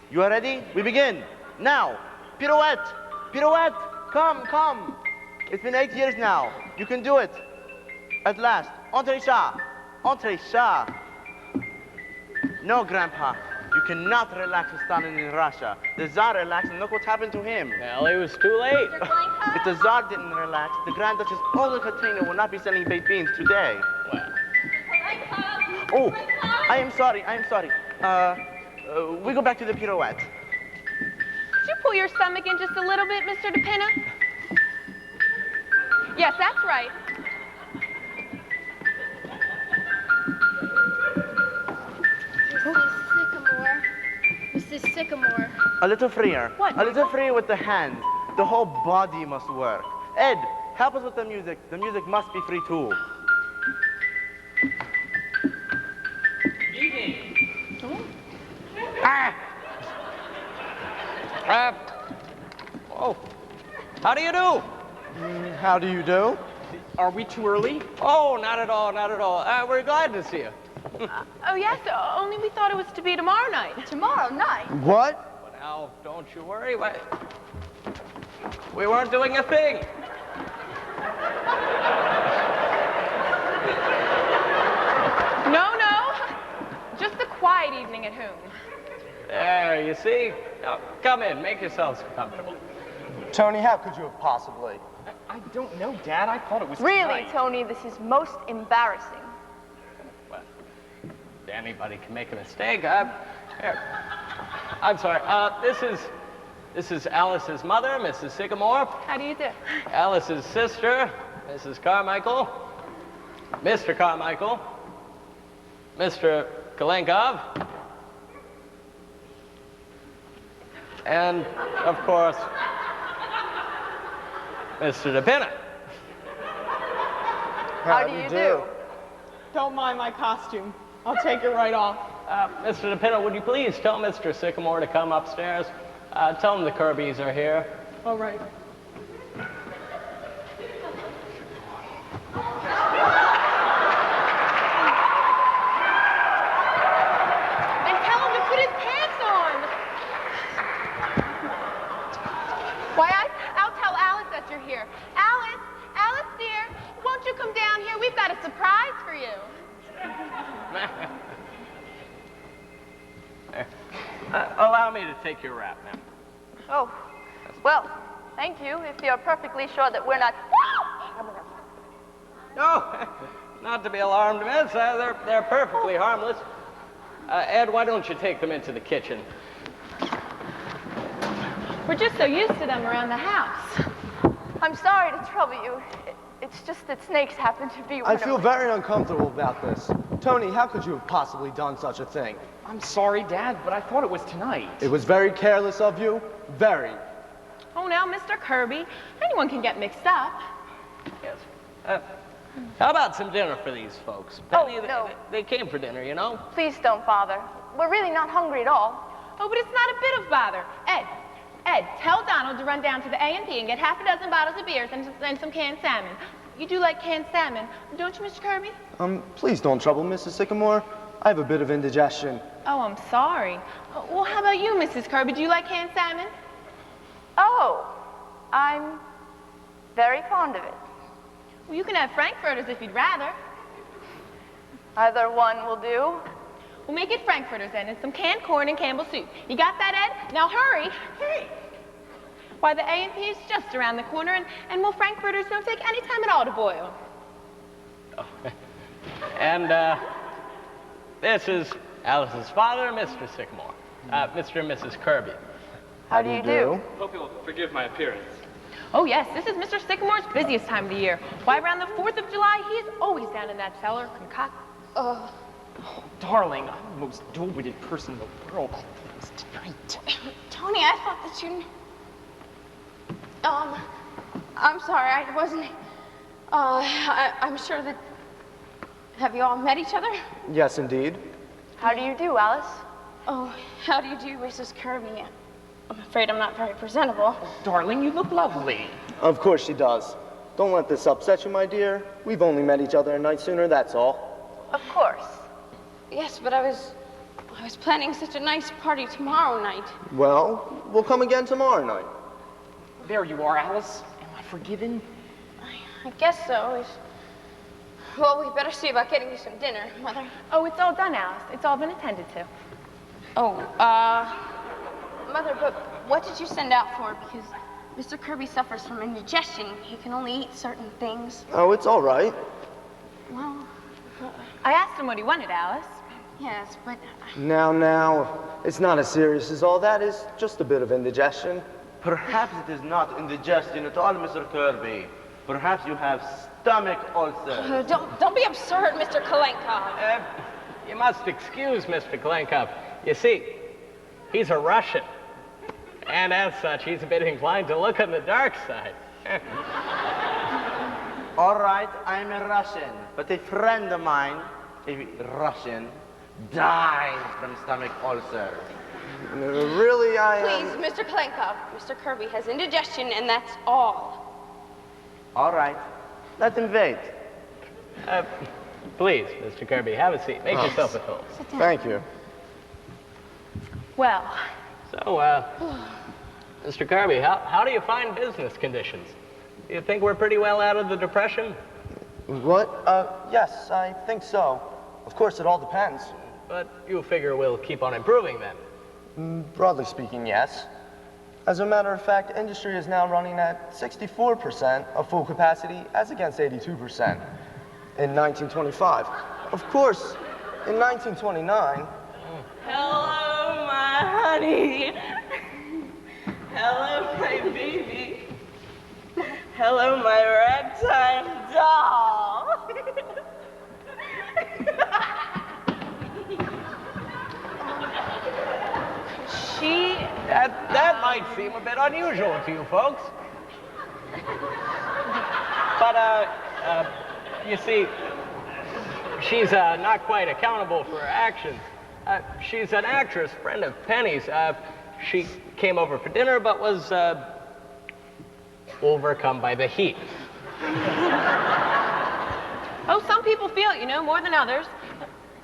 You are ready? We begin. Now. Pirouette. Pirouette. Come, come. It's been 8 years now. You can do it. At last. Entree chat. Entree chat. No, Grandpa. You cannot relax with Stalin in Russia. The Tsar relaxed, and look what happened to him. Well, it was too late. If the Tsar didn't relax, the Grand Duchess Olga Katrina will not be selling baked beans today. Well. Oh, I am sorry, I am sorry. We go back to the pirouette. Could you pull your stomach in just a little bit, Mr. DePinna? Yes, that's right. Mrs. Sycamore. A little freer. What? A little freer with the hands. The whole body must work. Ed, help us with the music. The music must be free too. Oh, how do you do? How do you do? Are we too early? Oh, not at all, not at all. We're glad to see you. Oh, yes, only we thought it was to be tomorrow night. Tomorrow night? What? Well, now, don't you worry. We weren't doing a thing. No, no. Just a quiet whom? There, you see? Now, come in, make yourselves comfortable. Tony, how could you have possibly? I don't know, Dad. I thought it was Really, tonight. Tony, this is most embarrassing. Well, anybody can make a mistake. Here. I'm sorry. This is Alice's mother, Mrs. Sycamore. How do you do? Alice's sister, Mrs. Carmichael. Mr. Carmichael. Mr. Kalenkov. And, of course, Mr. DePinna. How do you do? Don't mind my costume. I'll take it right off. Mr. DePinna, would you please tell Mr. Sycamore to come upstairs? Tell him the Kirbys are here. All right. And tell him to put his pants on. Why, I'll tell Alice that you're here. Alice dear, won't you come down here? We've got a surprise for you. Allow me to take your wrap now. Oh, well, thank you, if you're perfectly sure that we're not... No, not to be alarmed, miss. They're perfectly harmless. Ed, why don't you take them into the kitchen? We're just so used to them around the house. I'm sorry to trouble you. It's just that snakes happen to be one I feel very uncomfortable about this. Tony, how could you have possibly done such a thing? I'm sorry, Dad, but I thought it was tonight. It was very careless of you. Very. Oh, now, Mr. Kirby, anyone can get mixed up. Yes. How about some dinner for these folks? Penny, no. They came for dinner, you know? Please don't bother. We're really not hungry at all. Oh, but it's not a bit of bother. Ed, tell Donald to run down to the A&P and get half a dozen bottles of beers and some canned salmon. You do like canned salmon, don't you, Mr. Kirby? Please don't trouble Mrs. Sycamore. I have a bit of indigestion. Oh, I'm sorry. Well, how about you, Mrs. Kirby? Do you like canned salmon? Oh, I'm very fond of it. Well, you can have frankfurters if you'd rather. Either one will do. We'll make it frankfurters then, and some canned corn and Campbell soup. You got that, Ed? Now hurry. Hurry. Why, the A&P is just around the corner, and well, frankfurters don't take any time at all to boil. Oh. And, this is Alice's father, Mr. Sycamore. Mr. and Mrs. Kirby. How do you do? Hope you'll forgive my appearance. Oh, yes, this is Mr. Sycamore's busiest time of the year. Why, around the 4th of July, he is always down in that cellar concocting. Oh, darling, I'm the most dull-witted person in the world. I thought it was tonight. Tony, I thought that you... I'm sorry, I wasn't... I'm sure that... Have you all met each other? Yes, indeed. How do you do, Alice? Oh, how do you do, Mrs. Kirby? I'm afraid I'm not very presentable. Darling, you look lovely. Of course she does. Don't let this upset you, my dear. We've only met each other a night sooner, that's all. Of course. Yes, but I was planning such a nice party tomorrow night. Well, we'll come again tomorrow night. There you are, Alice. Am I forgiven? I guess so. Well, we better see about getting you some dinner, Mother. Oh, it's all done, Alice. It's all been attended to. Oh, Mother, but what did you send out for? Because Mr. Kirby suffers from indigestion. He can only eat certain things. Oh, it's all right. Well, I asked him what he wanted, Alice. yes, but... Now, it's not as serious as all that. It's just a bit of indigestion. Perhaps it is not indigestion at all, Mr. Kirby. Perhaps you have stomach ulcer. Don't be absurd, Mr. Kalenkov. You must excuse Mr. Kalenkov. You see, he's a Russian. And as such, he's a bit inclined to look on the dark side. All right, I'm a Russian, but a friend of mine, a Russian, died from stomach ulcer. Really, Please, Mr. Kalenkov. Mr. Kirby has indigestion, and that's all. All right, let him wait. Please, Mr. Kirby, have a seat. Make yourself at home. Thank you. Well, So, Mr. Kirby, how do you find business conditions? Do you think we're pretty well out of the Depression? What? Yes, I think so. Of course, it all depends. But you figure we'll keep on improving then? Broadly speaking, yes. As a matter of fact, industry is now running at 64% of full capacity as against 82% in 1925. Of course, in 1929... Hello, my honey. Hello, my baby. Hello, my ragtime doll. That might seem a bit unusual to you folks. But, you see, she's not quite accountable for her actions. She's an actress, friend of Penny's. She came over for dinner, but was overcome by the heat. Oh, some people feel it, you know, more than others.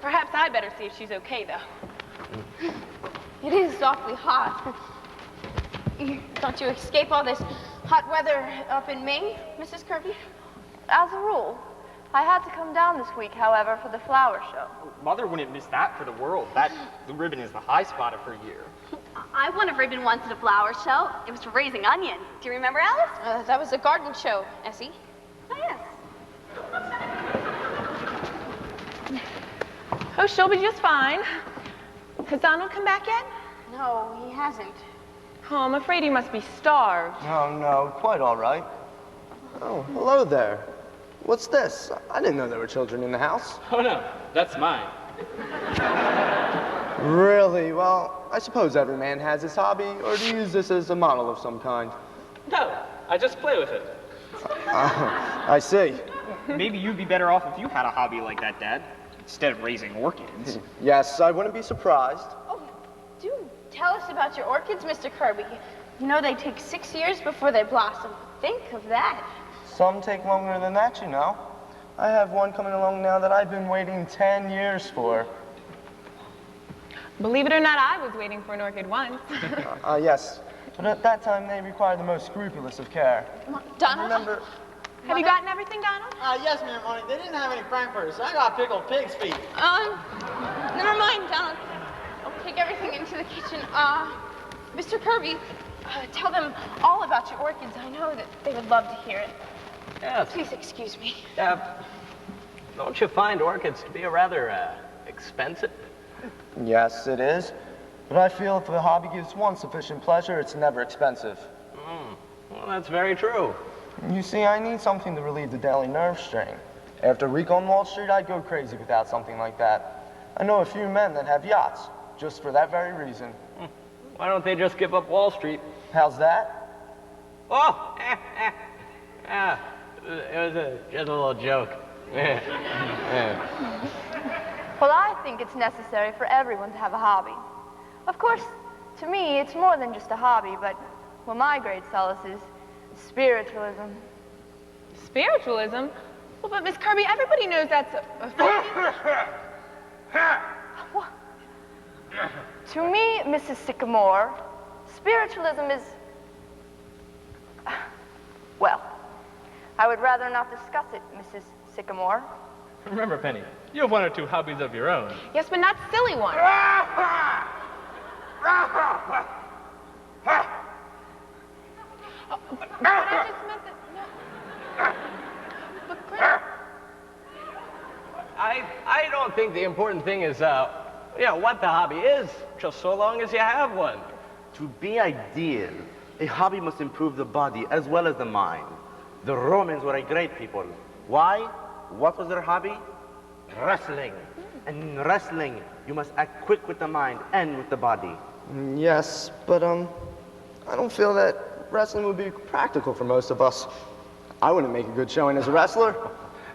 Perhaps I'd better see if she's okay, though. It is awfully hot. Don't you escape all this hot weather up in Maine, Mrs. Kirby? As a rule. I had to come down this week, however, for the flower show. Mother wouldn't miss that for the world. That blue ribbon is the high spot of her year. I won a ribbon once at a flower show. It was for raising onions. Do you remember, Alice? That was a garden show, Essie. Oh, yes. Oh, she'll be just fine. Has Donald come back yet? No, he hasn't. Oh, I'm afraid he must be starved. Oh, no, quite all right. Oh, hello there. What's this? I didn't know there were children in the house. Oh, no, that's mine. Really? Well, I suppose every man has his hobby, or do you use this as a model of some kind? No, I just play with it. I see. Maybe you'd be better off if you had a hobby like that, Dad, instead of raising orchids. Yes, I wouldn't be surprised. Oh, do tell us about your orchids, Mr. Kirby. You know they take 6 years before they blossom. Think of that. Some take longer than that, you know. I have one coming along now that I've been waiting 10 years for. Believe it or not, I was waiting for an orchid once. Yes, but at that time they required the most scrupulous of care. Donald? Remember... Have you gotten everything, Donald? Yes, ma'am, honey. They didn't have any frankfurters, so I got pickled pig's feet. Never mind, Donald. I'll take everything into the kitchen. Mr. Kirby, tell them all about your orchids. I know that they would love to hear it. Yes. Please excuse me. Don't you find orchids to be rather expensive? Yes, it is. But I feel if a hobby gives one sufficient pleasure, it's never expensive. Well, that's very true. You see, I need something to relieve the daily nerve strain. After a week on Wall Street, I'd go crazy without something like that. I know a few men that have yachts, just for that very reason. Why don't they just give up Wall Street? How's that? Oh! It was just a little joke. Well, I think it's necessary for everyone to have a hobby. Of course, to me, it's more than just a hobby, but what my great solace is spiritualism. Spiritualism? Well, but Miss Kirby, everybody knows that's a What? To me, Mrs. Sycamore, spiritualism is... Well, I would rather not discuss it, Mrs. Sycamore. Remember, Penny, you have one or two hobbies of your own. Yes, but not silly ones. But I just meant that, no. But Grandpa... I don't think the important thing is, what the hobby is, just so long as you have one. To be ideal, a hobby must improve the body as well as the mind. The Romans were a great people. Why? What was their hobby? Wrestling. And in wrestling, you must act quick with the mind and with the body. Yes, but I don't feel that wrestling would be practical for most of us. I wouldn't make a good showing as a wrestler.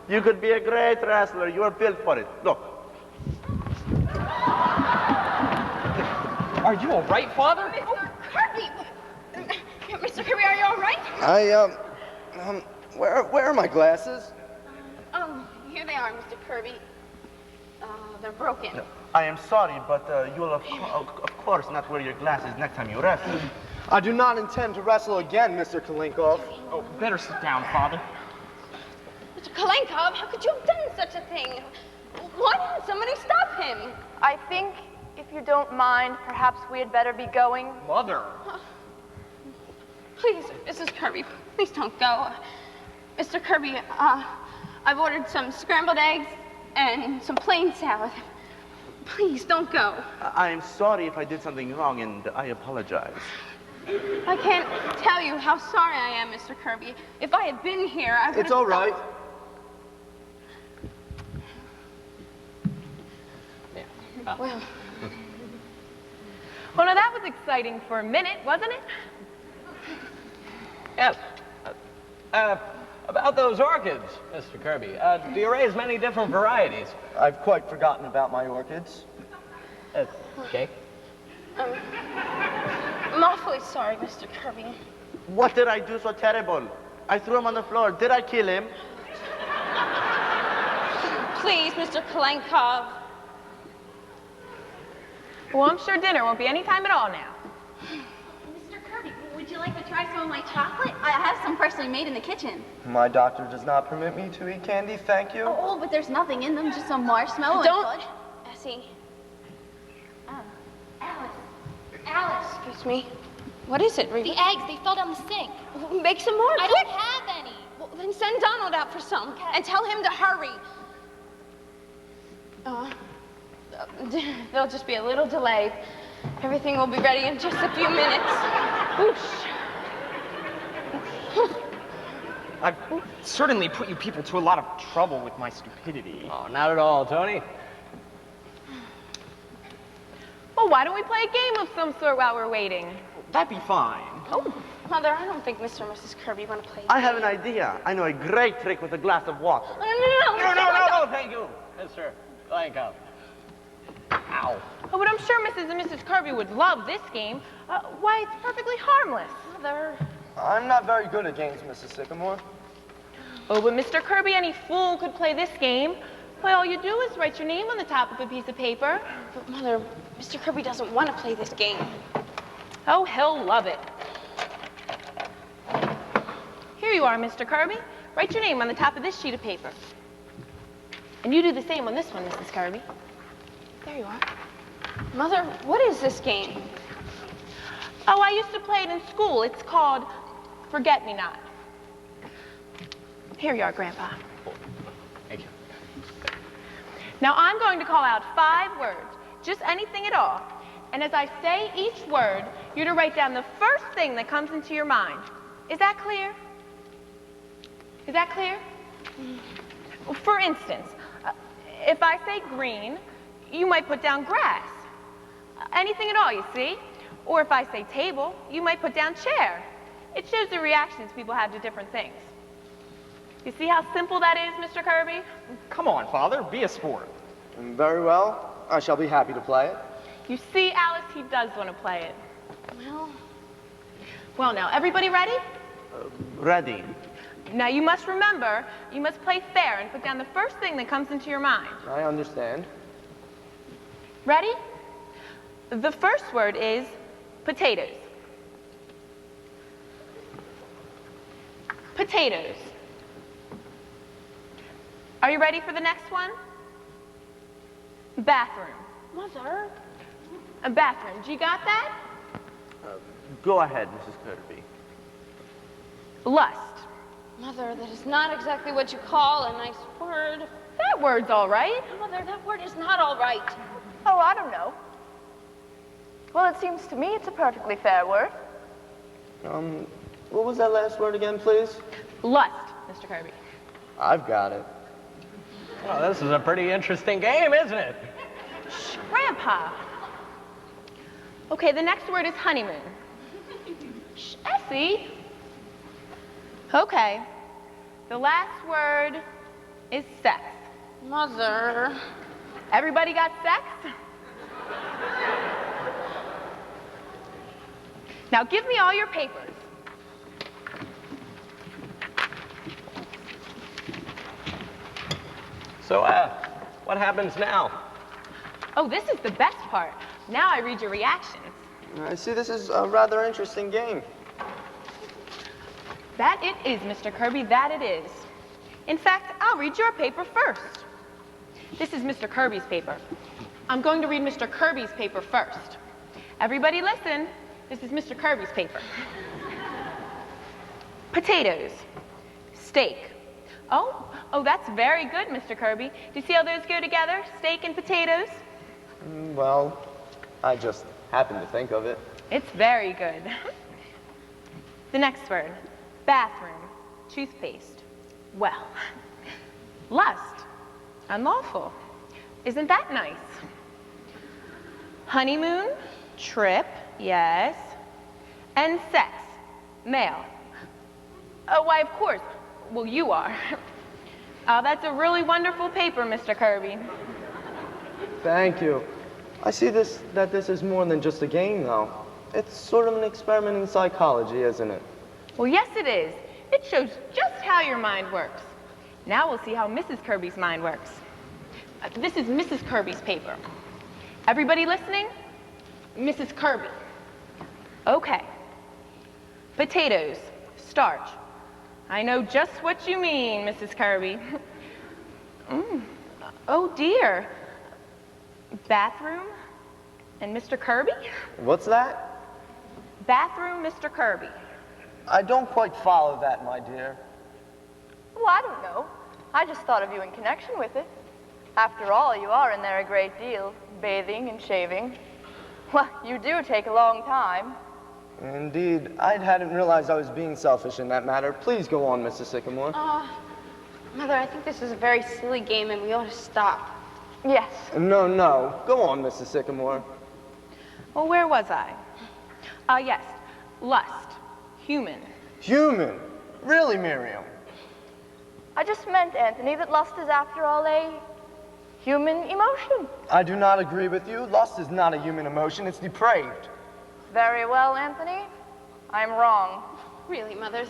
You could be a great wrestler. You are built for it. Look. Are you all right, Father? Mr. Kirby! Mr. Kirby, are you all right? Where are my glasses? Oh, here they are, Mr. Kirby. They're broken. I am sorry, but you will, of course, not wear your glasses next time you wrestle. I do not intend to wrestle again, Mr. Kalinkov. Oh, better sit down, Father. Mr. Kalenkov, how could you have done such a thing? Why didn't somebody stop him? I think, if you don't mind, perhaps we had better be going. Mother. Please, Mrs. Kirby, please don't go. Mr. Kirby, I've ordered some scrambled eggs and some plain salad. Please don't go. I am sorry if I did something wrong, and I apologize. I can't tell you how sorry I am, Mr. Kirby. If I had been here, I would It's all right. Well, Well, now that was exciting for a minute, wasn't it? Yes. About those orchids, Mr. Kirby. Do you raise many different varieties? I've quite forgotten about my orchids. Okay. I'm awfully sorry, Mr. Kirby. What did I do so terrible? I threw him on the floor. Did I kill him? Please, Mr. Kalenkov. Well, I'm sure dinner won't be any time at all now. Mr. Kirby, would you like to try some of my chocolate? I have some freshly made in the kitchen. My doctor does not permit me to eat candy, thank you. Oh, but there's nothing in them, just some marshmallow Don't, and fudge. Essie. Alice, Excuse me. What is it, Rita? the eggs, they fell down the sink. Make some more, I quick! don't have any. Well, then send Donald out for some and tell him to hurry. There'll just be a little delay. Everything will be ready in just a few minutes. I've certainly put you people to a lot of trouble with my stupidity. Oh, not at all, Tony. Well, why don't we play a game of some sort while we're waiting? That'd be fine. Oh, Mother, I don't think Mr. and Mrs. Kirby want to play. I have an idea. I know a great trick with a glass of water. No, thank you, Mr. Kalenkov. Ow. Oh, but I'm sure Mrs. and Mrs. Kirby would love this game. Why, it's perfectly harmless. Mother. I'm not very good at games, Mrs. Sycamore. Oh, but Mr. Kirby, any fool could play this game. Why, all you do is write your name on the top of a piece of paper. But Mother, Mr. Kirby doesn't want to play this game. Oh, he'll love it. Here you are, Mr. Kirby. Write your name on the top of this sheet of paper. And you do the same on this one, Mrs. Kirby. There you are. Mother, what is this game? Oh, I used to play it in school. It's called Forget-Me-Not. Here you are, Grandpa. Thank you. Now I'm going to call out 5 words, just anything at all. And as I say each word, you're to write down the first thing that comes into your mind. Is that clear? Is that clear? For instance, if I say green, you might put down grass. Anything at all, you see? Or if I say table, you might put down chair. It shows the reactions people have to different things. You see how simple that is, Mr. Kirby? Come on, Father, be a sport. Very well. I shall be happy to play it. You see, Alice, he does want to play it. Well, now, everybody ready? Ready. Now, you must remember, you must play fair and put down the first thing that comes into your mind. I understand. Ready? The first word is potatoes. Potatoes. Are you ready for the next one? Bathroom. Mother. A bathroom. You got that? Go ahead, Mrs. Kirby. Lust. Mother, that is not exactly what you call a nice word. That word's all right. Mother, that word is not all right. Oh, I don't know. Well, it seems to me it's a perfectly fair word. What was that last word again, please? Lust, Mr. Kirby. I've got it. Well, this is a pretty interesting game, isn't it? Shh, Grandpa. Okay, the next word is honeymoon. Shh, Essie. Okay, the last word is sex. Mother. Everybody got sex? Now give me all your papers. So, what happens now? Oh, this is the best part. Now I read your reactions. I see this is a rather interesting game. That it is, Mr. Kirby, that it is. In fact, I'll read your paper first. This is Mr. Kirby's paper. I'm going to read Mr. Kirby's paper first. Everybody listen. This is Mr. Kirby's paper. Potatoes. Steak. Oh, that's very good, Mr. Kirby. Do you see how those go together? Steak and potatoes? Well, I just happened to think of it. It's very good. The next word. Bathroom. Toothpaste. Well, lust. Unlawful. Isn't that nice? Honeymoon. Trip. Yes. And sex. Male. Oh, why, of course. Well, you are. Oh, that's a really wonderful paper, Mr. Kirby. Thank you. I see that this is more than just a game, though. It's sort of an experiment in psychology, isn't it? Well, yes, it is. It shows just how your mind works. Now we'll see how Mrs. Kirby's mind works. This is Mrs. Kirby's paper. Everybody listening? Mrs. Kirby. Okay. Potatoes. Starch. I know just what you mean, Mrs. Kirby. Oh, dear. Bathroom and Mr. Kirby? What's that? Bathroom, Mr. Kirby. I don't quite follow that, my dear. Well, I don't know. I just thought of you in connection with it. After all, you are in there a great deal, bathing and shaving. Well, you do take a long time. Indeed. I hadn't realized I was being selfish in that matter. Please go on, Mrs. Sycamore. Mother, I think this is a very silly game and we ought to stop. Yes. No. Go on, Mrs. Sycamore. Well, where was I? Yes. Lust. Human. Human? Really, Miriam? I just meant, Anthony, that lust is, after all, a human emotion. I do not agree with you. Lust is not a human emotion. It's depraved. Very well, Anthony. I'm wrong. Really, Mother?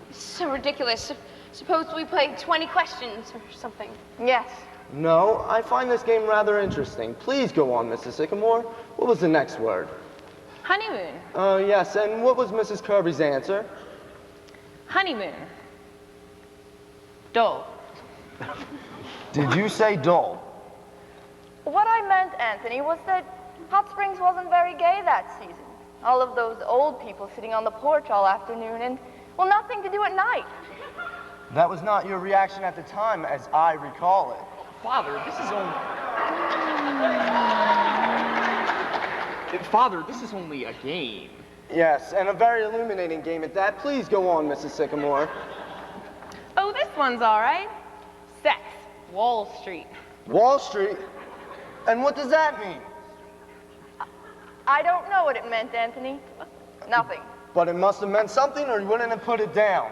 This is so ridiculous. Suppose we play 20 questions or something. Yes. No, I find this game rather interesting. Please go on, Mrs. Sycamore. What was the next word? Honeymoon. Yes, and what was Mrs. Kirby's answer? Honeymoon. Dull. Did you say dull? What I meant, Anthony, was that Hot Springs wasn't very gay that season. All of those old people sitting on the porch all afternoon and, well, nothing to do at night. That was not your reaction at the time, as I recall it. Father, this is only... Father, this is only a game. Yes, and a very illuminating game at that. Please go on, Mrs. Sycamore. Oh, this one's all right. Sex. Wall Street. Wall Street? And what does that mean? I don't know what it meant, Anthony. Nothing. But it must have meant something, or you wouldn't have put it down.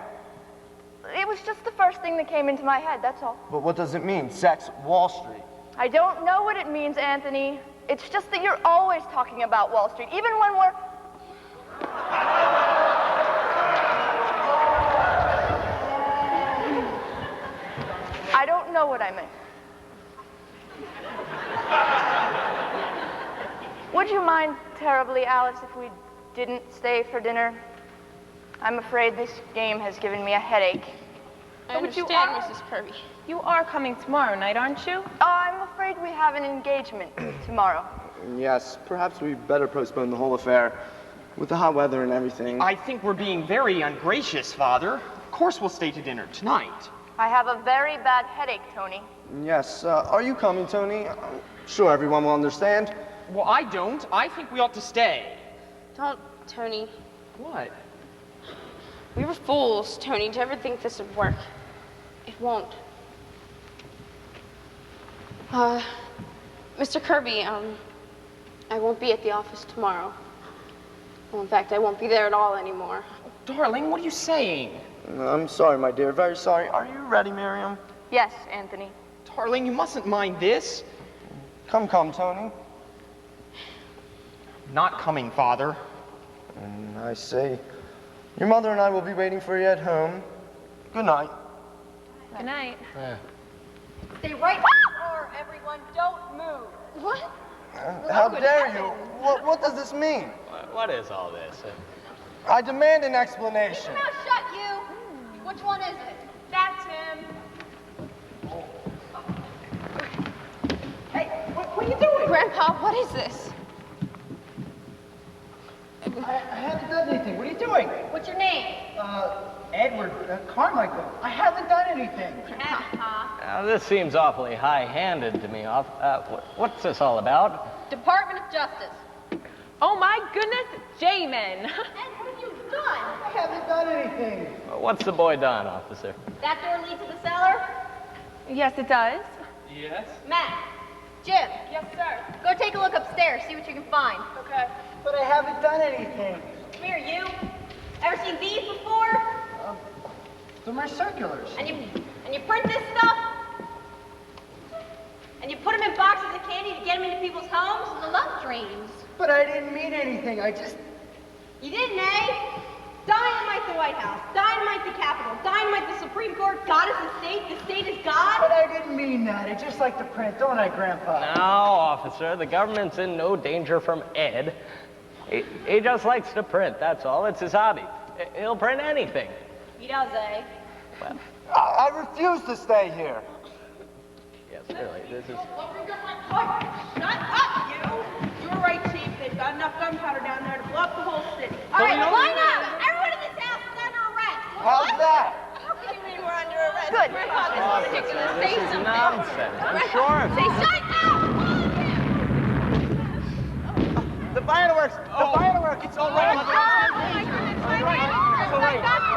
It was just the first thing that came into my head, that's all. But what does it mean, sex, Wall Street? I don't know what it means, Anthony. It's just that you're always talking about Wall Street, even when we're... I don't know what I meant. Would you mind terribly, Alice, if we didn't stay for dinner? I'm afraid this game has given me a headache. I understand, Mrs. Kirby. You are coming tomorrow night, aren't you? Oh, I'm afraid we have an engagement tomorrow. Yes, perhaps we better postpone the whole affair. With the hot weather and everything. I think we're being very ungracious, Father. Of course we'll stay to dinner tonight. I have a very bad headache, Tony. Yes, are you coming, Tony? I'm sure everyone will understand. Well, I don't. I think we ought to stay. Don't, Tony. What? We were fools, Tony, to ever think this would work. It won't. Mr. Kirby, I won't be at the office tomorrow. Well, in fact, I won't be there at all anymore. Darling, what are you saying? I'm sorry, my dear, very sorry. Are you ready, Miriam? Yes, Anthony. Darling, you mustn't mind this. Come, Tony. Not coming, Father. I see. Your mother and I will be waiting for you at home. Good night. Good night. Stay right where everyone. Don't move. What? How dare you? What does this mean? What is all this? I demand an explanation. Now shut you. Which one is it? That's him. Grandpa, what is this? I haven't done anything. What are you doing? What's your name? Edward Carmichael. I haven't done anything. Now, this seems awfully high-handed to me. What's this all about? Department of Justice. Oh my goodness, J-Men. Ed, what have you done? I haven't done anything. What's the boy done, officer? That door leads to the cellar? Yes, it does. Yes? Matt, Jim, Yes, sir. go take a look upstairs, see what you can find. Okay. But I haven't done anything. Come here, you. Ever seen these before? They're my circulars. And you print this stuff? And you put them in boxes of candy to get them into people's homes? The love dreams. But I didn't mean anything. I just... You didn't, eh? Dynamite the White House, dynamite the Capitol, dynamite the Supreme Court. God is the state is God. But I didn't mean that. I just like to print, don't I, Grandpa? No, officer, the government's in no danger from Ed. He just likes to print, that's all. It's his hobby. He'll print anything. He does, eh? Well, I refuse to stay here. yes, really, this is... Shut up, you! You're right, Chief. They've got enough gunpowder down there to blow up the whole city. All right, line up! Everyone in this house is under arrest. How's that? How can you mean we're under arrest? Good. Grandpa, this is ridiculous. Say This is something. nonsense, I'm sure of Say, it. shut up! The fireworks! The fireworks! It's all right. Oh, my goodness, my neighbors!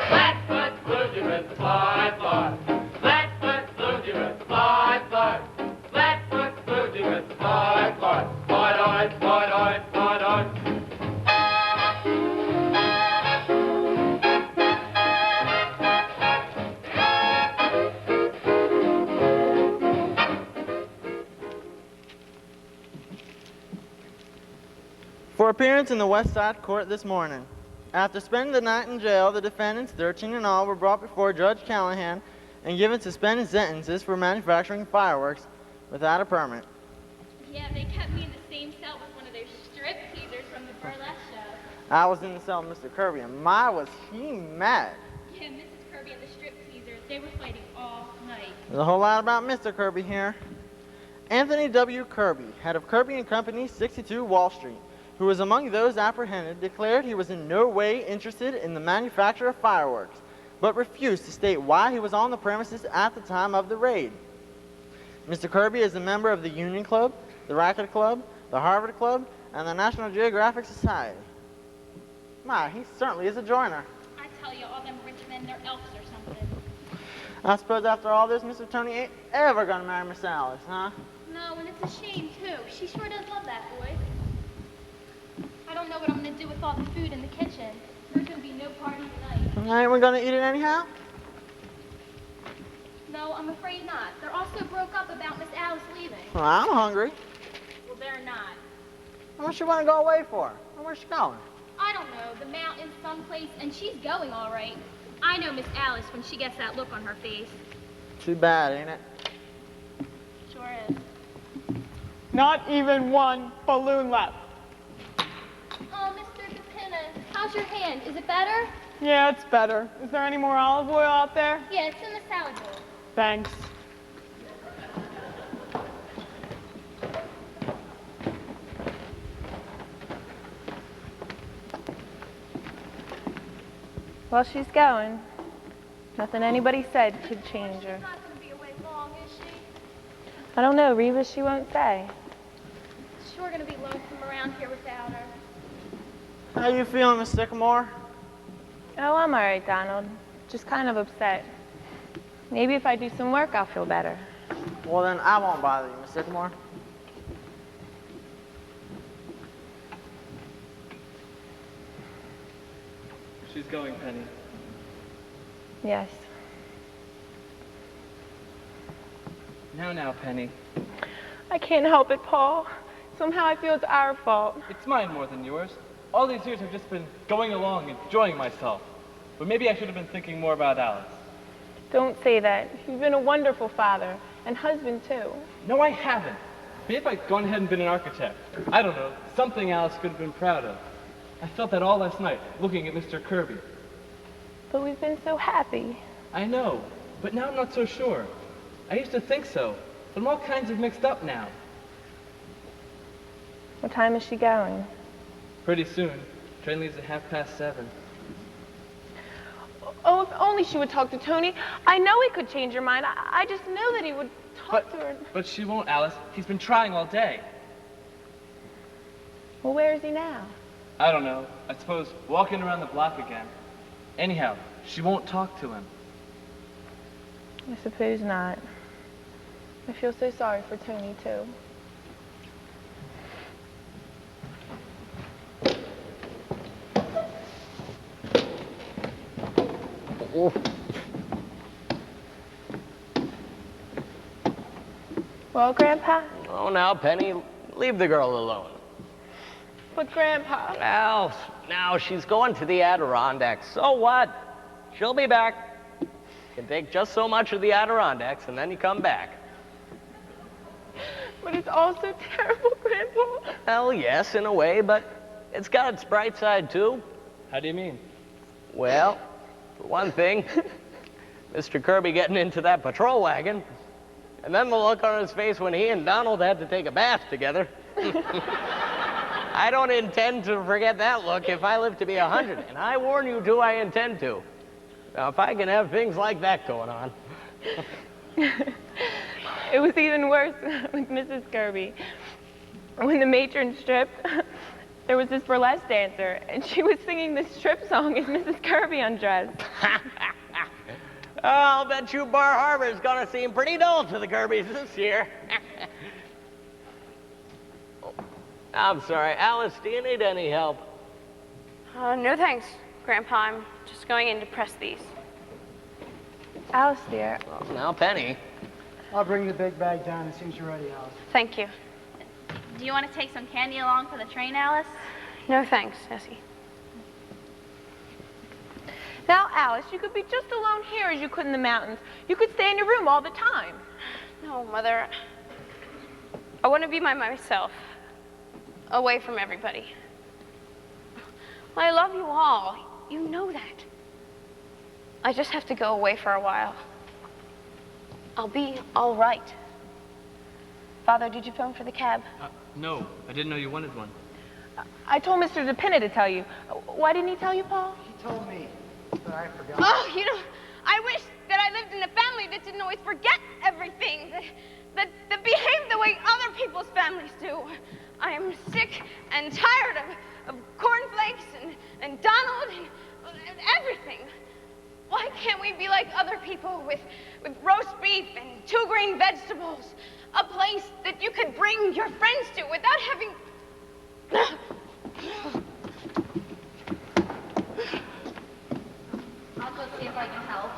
Blackfoot flew with the fly fly. Blackfoot flew with the fly fly. Blackfoot flew with the fly fly. Fly, fly, fly, fly. For appearance in the West Side Court this morning. After spending the night in jail, the defendants, 13 in all, were brought before Judge Callahan and given suspended sentences for manufacturing fireworks without a permit. Yeah, they kept me in the same cell with one of their strip teasers from the burlesque show. I was in the cell with Mr. Kirby, and my was he mad. Yeah, Mrs. Kirby and the strip teasers, they were fighting all night. There's a whole lot about Mr. Kirby here. Anthony W. Kirby, head of Kirby & Company, 62 Wall Street, who was among those apprehended, declared he was in no way interested in the manufacture of fireworks, but refused to state why he was on the premises at the time of the raid. Mr. Kirby is a member of the Union Club, the Racquet Club, the Harvard Club, and the National Geographic Society. My, he certainly is a joiner. I tell you, all them rich men, they're elves or something. I suppose after all this, Mr. Tony ain't ever gonna marry Miss Alice, huh? No, and it's a shame, too. She sure does love that boy. I don't know what I'm going to do with all the food in the kitchen. There's going to be no party tonight. Ain't we gonna eat it anyhow? No, I'm afraid not. They're all so broke up about Miss Alice leaving. Well, I'm hungry. Well, they're not. What she wanna go away for? Where's she going? I don't know, the mountains someplace, and she's going all right. I know Miss Alice when she gets that look on her face. Too bad, ain't it? Sure is. Not even one balloon left. Oh, Mr. DePinna, how's your hand? Is it better? Yeah, it's better. Is there any more olive oil out there? Yeah, it's in the salad bowl. Thanks. Well, she's going. Nothing anybody said could change her. She's not going to be away long, is she? I don't know, Reva, she won't say. It's sure going to be lonesome around here without her. How you feeling, Miss Sycamore? Oh, I'm all right, Donald. Just kind of upset. Maybe if I do some work, I'll feel better. Well, then I won't bother you, Miss Sycamore. She's going, Penny. Yes. Now, Penny. I can't help it, Paul. Somehow I feel it's our fault. It's mine more than yours. All these years I've just been going along, enjoying myself. But maybe I should have been thinking more about Alice. Don't say that. You've been a wonderful father and husband, too. No, I haven't. Maybe if I'd gone ahead and been an architect. I don't know, something Alice could have been proud of. I felt that all last night, looking at Mr. Kirby. But we've been so happy. I know, but now I'm not so sure. I used to think so, but I'm all kinds of mixed up now. What time is she going? Pretty soon. Train leaves at 7:30. Oh, if only she would talk to Tony. I know he could change her mind. I just know that he would talk to her. But she won't, Alice. He's been trying all day. Well, where is he now? I don't know. I suppose walking around the block again. Anyhow, she won't talk to him. I suppose not. I feel so sorry for Tony, too. Well, Grandpa? Oh, now, Penny, leave the girl alone. But, Grandpa... Well, now she's going to the Adirondacks. So what? She'll be back. You can take just so much of the Adirondacks, and then you come back. But it's all so terrible, Grandpa. Well, yes, in a way, but it's got its bright side, too. How do you mean? Well, for one thing, Mr. Kirby getting into that patrol wagon, and then the look on his face when he and Donald had to take a bath together. I don't intend to forget that look if I live to be 100, and I warn you, too, I intend to. Now, if I can have things like that going on. It was even worse with Mrs. Kirby. When the matron stripped, there was this burlesque dancer, and she was singing this strip song as Mrs. Kirby undressed. I'll bet you Bar Harbor's gonna seem pretty dull to the Kirbys this year. Oh, I'm sorry, Alice, do you need any help? No thanks, Grandpa. I'm just going in to press these. Alice, dear. Well, now, Penny. I'll bring the big bag down as soon as you're ready, Alice. Thank you. Do you want to take some candy along for the train, Alice? No thanks, Essie. Now, Alice, you could be just alone here as you could in the mountains. You could stay in your room all the time. No, Mother. I want to be by myself, away from everybody. Well, I love you all. You know that. I just have to go away for a while. I'll be all right. Father, did you phone for the cab? No, I didn't know you wanted one. I told Mr. DePinna to tell you. Why didn't he tell you, Paul? He told me, but I forgot. Oh, you know, I wish that I lived in a family that didn't always forget everything, that behaved the way other people's families do. I am sick and tired of cornflakes and Donald and everything. Why can't we be like other people with roast beef and 2 green vegetables? A place that you could bring your friends to without having... I'll go see if I can help.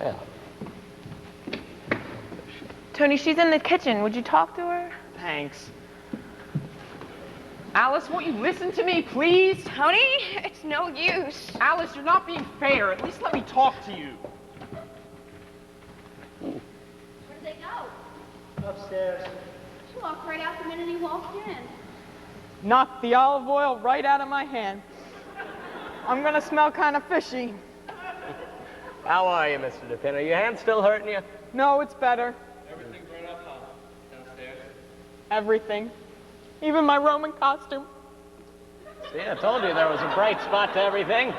Yeah. Tony, she's in the kitchen. Would you talk to her? Thanks. Alice, won't you listen to me, please? Tony, it's no use. Alice, you're not being fair. At least let me talk to you. Where did they go? Upstairs. She walked right out the minute he walked in. Knocked the olive oil right out of my hand. I'm gonna smell kind of fishy. How are you, Mr. DePinna? Your hand still hurting you? No, it's better. Everything brought up, huh? Downstairs? Everything. Even my Roman costume. See, I told you there was a bright spot to everything.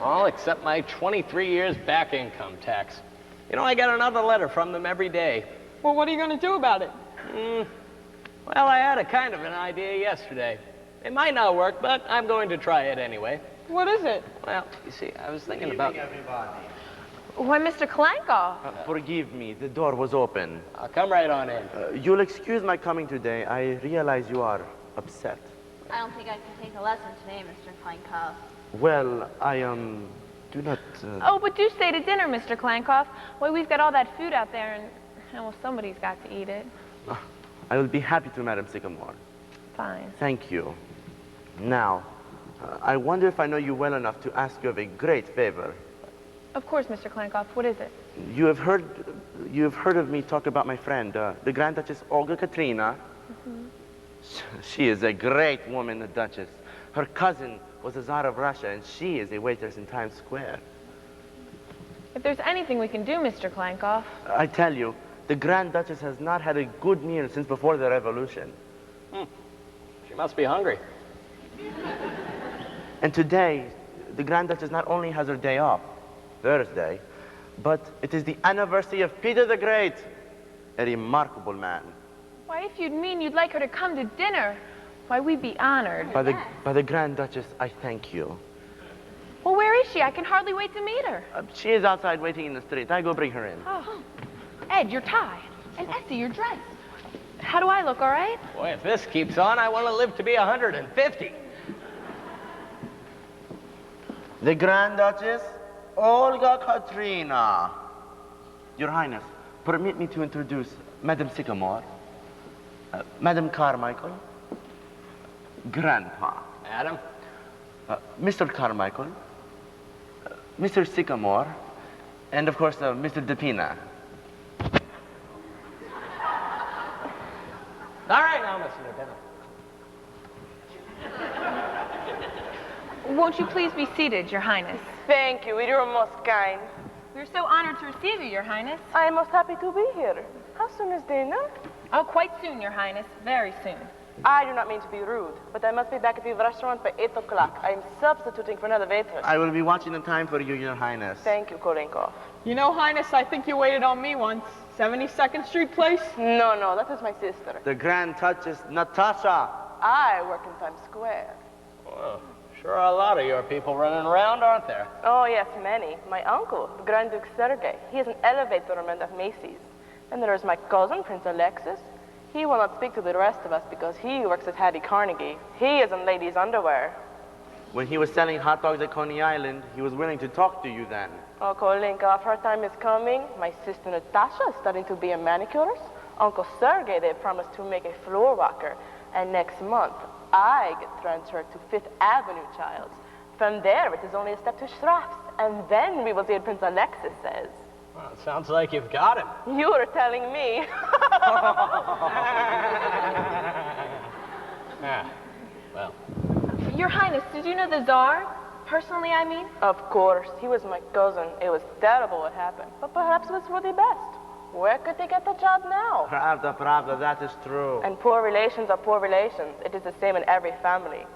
All except my 23 years back income tax. You know, I get another letter from them every day. Well, what are you going to do about it? Well, I had a kind of an idea yesterday. It might not work, but I'm going to try it anyway. What is it? Well, you see, I was thinking about... everybody. Why, Mr. Kalankoff? Forgive me, the door was open. I'll come right on in. You'll excuse my coming today. I realize you are upset. I don't think I can take a lesson today, Mr. Kleinkoff. Well, I do not... Oh, but do stay to dinner, Mr. Kalankoff. Why, we've got all that food out there, and, well, somebody's got to eat it. I will be happy to, Madam Sycamore. Fine. Thank you. Now, I wonder if I know you well enough to ask you of a great favor. Of course, Mr. Klankoff. What is it? You have heard of me talk about my friend, the Grand Duchess Olga Katrina. She is a great woman, the Duchess. Her cousin was a Tsar of Russia, and she is a waitress in Times Square. If there's anything we can do, Mr. Klankoff. I tell you, the Grand Duchess has not had a good meal since before the revolution. She must be hungry. And today, the Grand Duchess not only has her day off, Thursday, but it is the anniversary of Peter the Great, a remarkable man. Why, if you'd mean you'd like her to come to dinner, why, we'd be honored. By the Grand Duchess, I thank you. Well, where is she? I can hardly wait to meet her. She is outside waiting in the street. I go bring her in. Oh. Ed, your tie. And Essie, your dress. How do I look, all right? Boy, if this keeps on, I want to live to be 150. The Grand Duchess, Olga Katrina. Your Highness, permit me to introduce Madame Sycamore, Madame Carmichael, Grandpa. Adam? Mr. Carmichael, Mr. Sycamore, and of course, Mr. DePina. All right, now, Mr. DePina. Won't you please be seated, Your Highness? Thank you. You're most kind. We're so honored to receive you, Your Highness. I am most happy to be here. How soon is dinner? Oh, quite soon, Your Highness. Very soon. I do not mean to be rude, but I must be back at the restaurant by 8 o'clock. I am substituting for another waitress. I will be watching the time for you, Your Highness. Thank you, Kolenkov. You know, Highness, I think you waited on me once. 72nd Street place? No, that is my sister. The Grand Duchess Natasha. I work in Times Square. Well, sure are a lot of your people running around, aren't there? Oh, yes, many. My uncle, the Grand Duke Sergei, he is an elevatorman of Macy's. And there is my cousin, Prince Alexis. He will not speak to the rest of us because he works at Hattie Carnegie. He is in ladies' underwear. When he was selling hot dogs at Coney Island, he was willing to talk to you then. Oh, Kolenkov, her time is coming. My sister Natasha is studying to be a manicurist. Uncle Sergei, they promised to make a floor walker. And next month, I get transferred to Fifth Avenue, Childs. From there, it is only a step to Schraff's. And then we will see what Prince Alexis says. Well, it sounds like you've got him. You are telling me. Well. Your Highness, did you know the Tsar? Personally, I mean? Of course. He was my cousin. It was terrible what happened. But perhaps it was for the best. Where could they get the job now? Pravda, that is true. And poor relations are poor relations. It is the same in every family.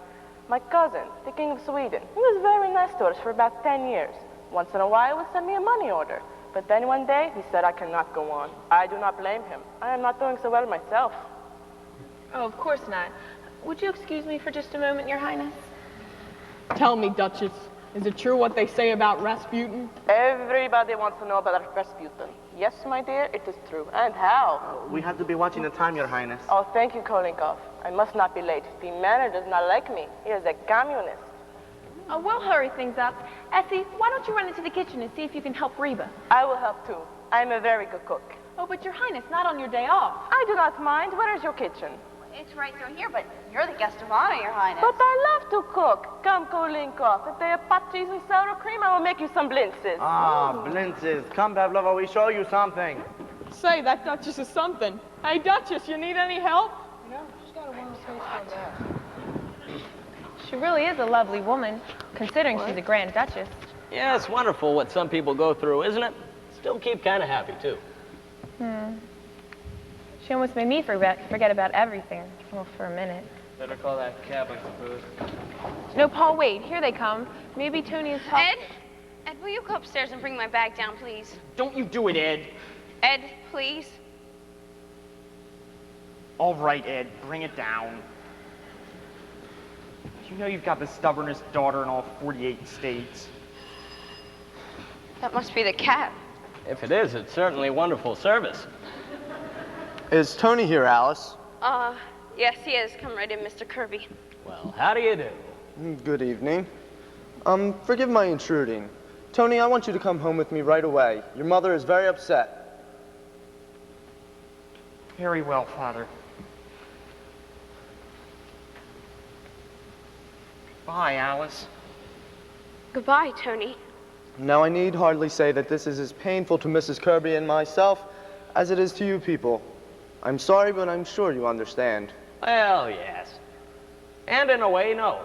My cousin, the King of Sweden, he was very nice to us for about 10 years. Once in a while, he would send me a money order. But then one day, he said I cannot go on. I do not blame him. I am not doing so well myself. Oh, of course not. Would you excuse me for just a moment, Your Highness? Tell me, Duchess, is it true what they say about Rasputin? Everybody wants to know about Rasputin. Yes, my dear, it is true. And how? We have to be watching the time, Your Highness. Oh, thank you, Kolenkov. I must not be late. The manager does not like me. He is a communist. Oh, we'll hurry things up. Essie, why don't you run into the kitchen and see if you can help Reba? I will help too. I am a very good cook. Oh, but Your Highness, not on your day off. I do not mind. Where is your kitchen? It's right through here, but you're the guest of honor, Your Highness. But I love to cook. Come, Kolenkov. If they have pot cheese and sour cream, I will make you some blintzes. Ah, blintzes. Come, Pavlova, we show you something. Say, that Duchess is something. Hey, Duchess, you need any help? No, she's got a warm face on that. She really is a lovely woman, considering she's a Grand Duchess. Yeah, it's wonderful what some people go through, isn't it? Still keep kind of happy, too. She almost made me forget about everything. Well, for a minute. Better call that cab, I suppose. No, Paul, wait. Here they come. Maybe Tony is talking. Ed, will you go upstairs and bring my bag down, please? Don't you do it, Ed. Ed, please. All right, Ed, bring it down. You know you've got the stubbornest daughter in all 48 states. That must be the cab. If it is, it's certainly wonderful service. Is Tony here, Alice? Yes, he is. Come right in, Mr. Kirby. Well, how do you do? Good evening. Forgive my intruding. Tony, I want you to come home with me right away. Your mother is very upset. Very well, Father. Bye, Alice. Goodbye, Tony. Now, I need hardly say that this is as painful to Mrs. Kirby and myself as it is to you people. I'm sorry, but I'm sure you understand. Well, yes. And in a way, no.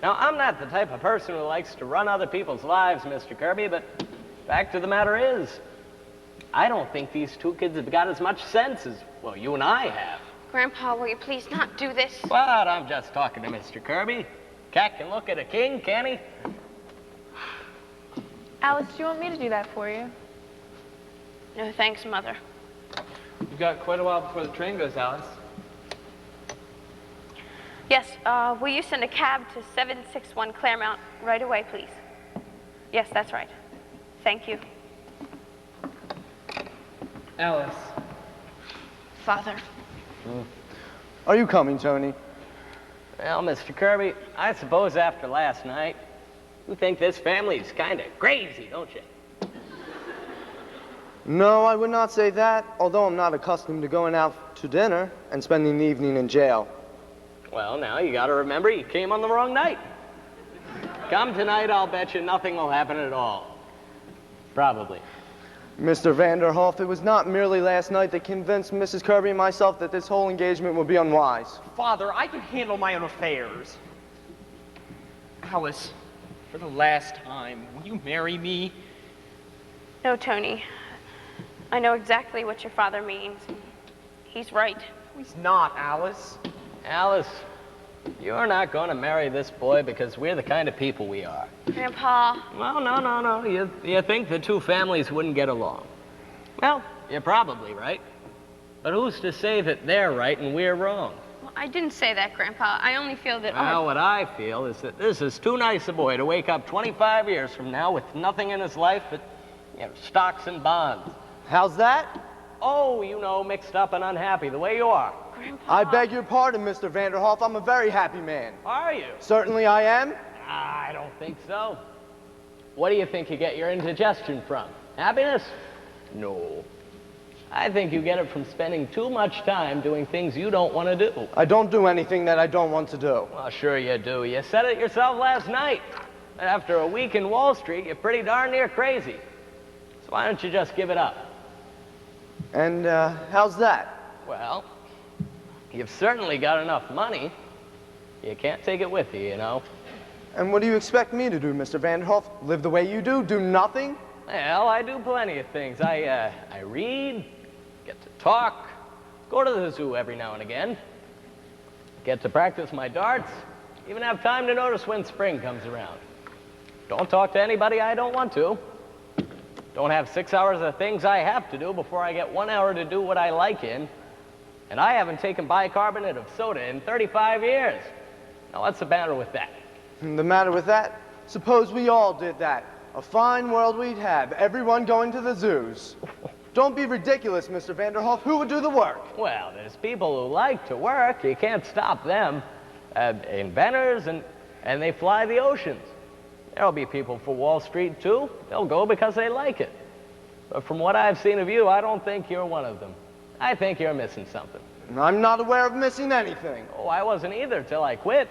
Now, I'm not the type of person who likes to run other people's lives, Mr. Kirby, but fact of the matter is, I don't think these two kids have got as much sense as, well, you and I have. Grandpa, will you please not do this? But I'm just talking to Mr. Kirby. Cat can look at a king, can he? Alice, do you want me to do that for you? No, thanks, Mother. You've got quite a while before the train goes, Alice. Yes, will you send a cab to 761 Claremont right away, please? Yes, that's right. Thank you. Alice. Father. Are you coming, Tony? Well, Mr. Kirby, I suppose after last night, you think this family's kind of crazy, don't you? No, I would not say that, although I'm not accustomed to going out to dinner and spending the evening in jail. Well, now you gotta remember you came on the wrong night. Come tonight, I'll bet you nothing will happen at all. Probably. Mr. Vanderhoff, it was not merely last night that convinced Mrs. Kirby and myself that this whole engagement would be unwise. Father, I can handle my own affairs. Alice, for the last time, will you marry me? No, Tony. I know exactly what your father means. He's right. He's not, Alice. Alice, you're not going to marry this boy because we're the kind of people we are. Grandpa. Well, no. You think the two families wouldn't get along. Well, you're probably right. But who's to say that they're right and we're wrong? Well, I didn't say that, Grandpa. I only feel that Well, what I feel is that this is too nice a boy to wake up 25 years from now with nothing in his life but, stocks and bonds. How's that? Oh, you know, mixed up and unhappy, the way you are. Grandpa. I beg your pardon, Mr. Vanderhoff. I'm a very happy man. Are you? Certainly I am. I don't think so. What do you think you get your indigestion from? Happiness? No. I think you get it from spending too much time doing things you don't want to do. I don't do anything that I don't want to do. Well, sure you do. You said it yourself last night. After a week in Wall Street, you're pretty darn near crazy. So why don't you just give it up? And how's that? Well, you've certainly got enough money. You can't take it with you, you know. And what do you expect me to do, Mr. Vanderhoff? Live the way you do? Do nothing? Well, I do plenty of things. I read, get to talk, go to the zoo every now and again, get to practice my darts, even have time to notice when spring comes around. Don't talk to anybody I don't want to. Don't have 6 hours of things I have to do before I get 1 hour to do what I like in. And I haven't taken bicarbonate of soda in 35 years. Now, what's the matter with that? The matter with that? Suppose we all did that. A fine world we'd have, everyone going to the zoos. Don't be ridiculous, Mr. Vanderhoff. Who would do the work? Well, there's people who like to work. You can't stop them. Inventors, and they fly the oceans. There'll be people for Wall Street, too. They'll go because they like it. But from what I've seen of you, I don't think you're one of them. I think you're missing something. I'm not aware of missing anything. Oh, I wasn't either till I quit.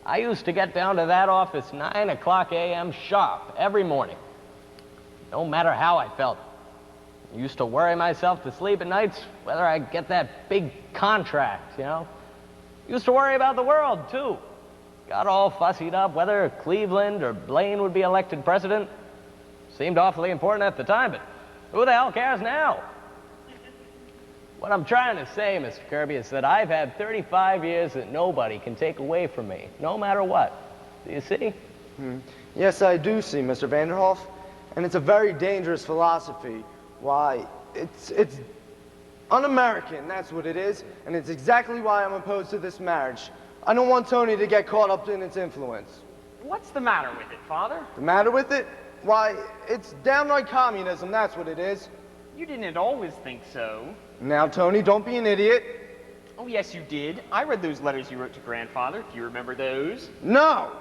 I used to get down to that office 9 o'clock a.m. sharp every morning. No matter how I felt. I used to worry myself to sleep at nights whether I'd get that big contract, you know. Used to worry about the world, too. Got all fussied up whether Cleveland or Blaine would be elected president. Seemed awfully important at the time, but who the hell cares now? What I'm trying to say, Mr. Kirby, is that I've had 35 years that nobody can take away from me, no matter what. Do you see? Yes, I do see, Mr. Vanderhoff. And it's a very dangerous philosophy. Why, it's un-American, that's what it is. And it's exactly why I'm opposed to this marriage. I don't want Tony to get caught up in its influence. What's the matter with it, Father? The matter with it? Why, it's downright communism, that's what it is. You didn't always think so. Now, Tony, don't be an idiot. Oh, yes, you did. I read those letters you wrote to Grandfather. Do you remember those? No!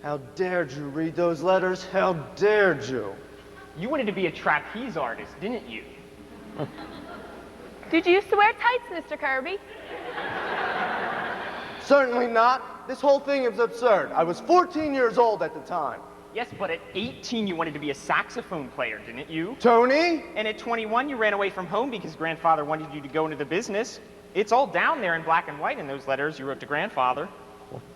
How dared you read those letters? How dared you? You wanted to be a trapeze artist, didn't you? Did you used to wear tights, Mr. Kirby? Certainly not. This whole thing is absurd. I was 14 years old at the time. Yes, but at 18 you wanted to be a saxophone player, didn't you? Tony? And at 21 you ran away from home because grandfather wanted you to go into the business. It's all down there in black and white in those letters you wrote to grandfather.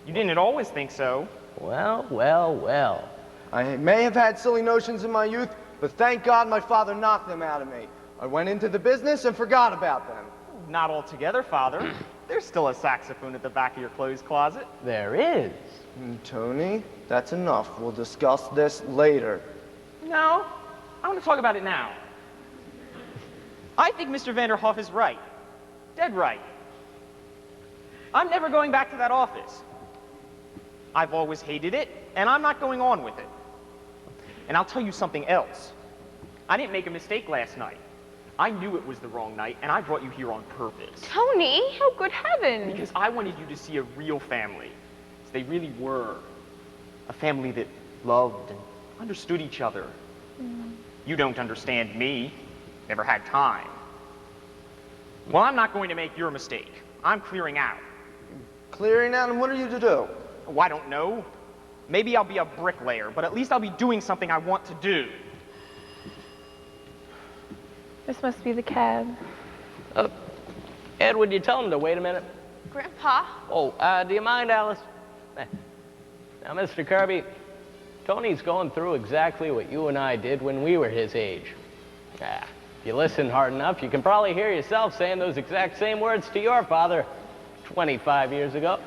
You didn't always think so. Well, well, well. I may have had silly notions in my youth, but thank God my father knocked them out of me. I went into the business and forgot about them. Not altogether, Father. There's still a saxophone at the back of your clothes closet. There is. Tony, that's enough. We'll discuss this later. No, I want to talk about it now. I think Mr. Vanderhoff is right. Dead right. I'm never going back to that office. I've always hated it, and I'm not going on with it. And I'll tell you something else. I didn't make a mistake last night. I knew it was the wrong night, and I brought you here on purpose. Tony, oh good heavens. Because I wanted you to see a real family, as they really were. A family that loved and understood each other. You don't understand me. Never had time. Well, I'm not going to make your mistake. I'm clearing out. Clearing out, and what are you to do? Oh, I don't know. Maybe I'll be a bricklayer, but at least I'll be doing something I want to do. This must be the cab. Ed, would you tell him to wait a minute? Grandpa? Oh, do you mind, Alice? Now, Mr. Kirby, Tony's going through exactly what you and I did when we were his age. If you listen hard enough, you can probably hear yourself saying those exact same words to your father 25 years ago.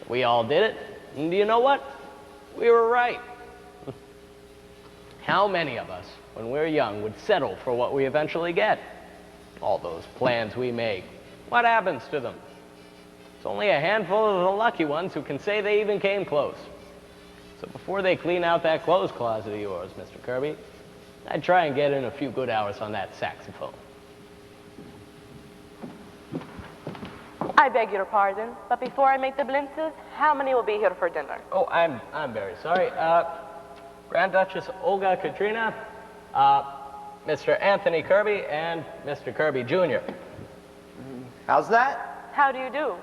We all did it, and do you know what? We were right. How many of us, when we're young, would settle for what we eventually get? All those plans we make, what happens to them? It's only a handful of the lucky ones who can say they even came close. So before they clean out that clothes closet of yours, Mr. Kirby, I'd try and get in a few good hours on that saxophone. I beg your pardon, but before I make the blintzes, how many will be here for dinner? Oh, I'm very sorry. Grand Duchess Olga Katrina, Mr. Anthony Kirby, and Mr. Kirby Jr. How's that? How do you do?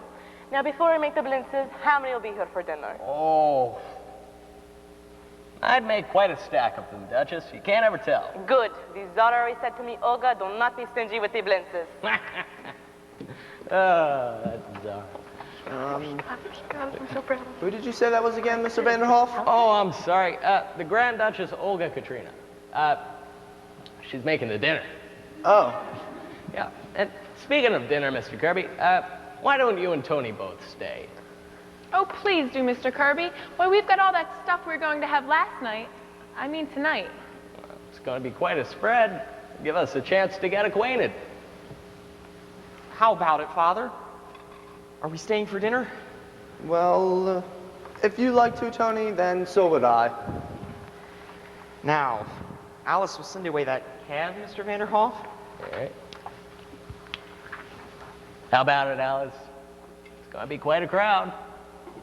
Now, before I make the blintzes, how many will be here for dinner? Oh, I'd make quite a stack of them, Duchess. You can't ever tell. Good. The Tsar already said to me, Olga, do not be stingy with the blintzes. Oh, that's Czar. I'm so proud. Who did you say that was again, Mr. Vanderhoff? Oh, I'm sorry. The Grand Duchess Olga Katrina. She's making the dinner. Oh. Yeah, and speaking of dinner, Mr. Kirby, why don't you and Tony both stay? Oh, please do, Mr. Kirby. Why, we've got all that stuff we were going to have last night. I mean tonight. It's going to be quite a spread. Give us a chance to get acquainted. How about it, Father? Are we staying for dinner? Well, if you like to, Tony, then so would I. Now, Alice will send away that cab, Mr. Vanderhoff. All right. How about it, Alice? It's going to be quite a crowd.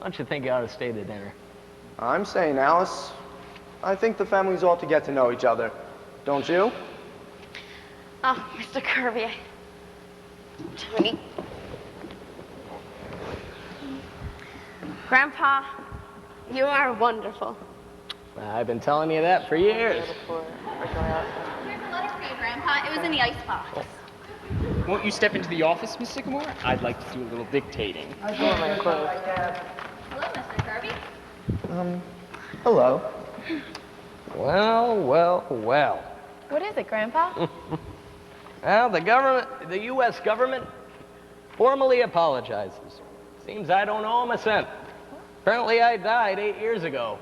Don't you think you ought to stay to dinner? I'm saying, Alice, I think the families ought to get to know each other. Don't you? Oh, Mr. Kirby, Tony. Grandpa, you are wonderful. I've been telling you that for years. Here's a letter for you, Grandpa. It was in the icebox. Won't you step into the office, Miss Sycamore? I'd like to do a little dictating. Hello, Mr. Kirby. Hello. Well, well, well. What is it, Grandpa? Well, the U.S. government formally apologizes. Seems I don't owe them a cent. Apparently I died 8 years ago.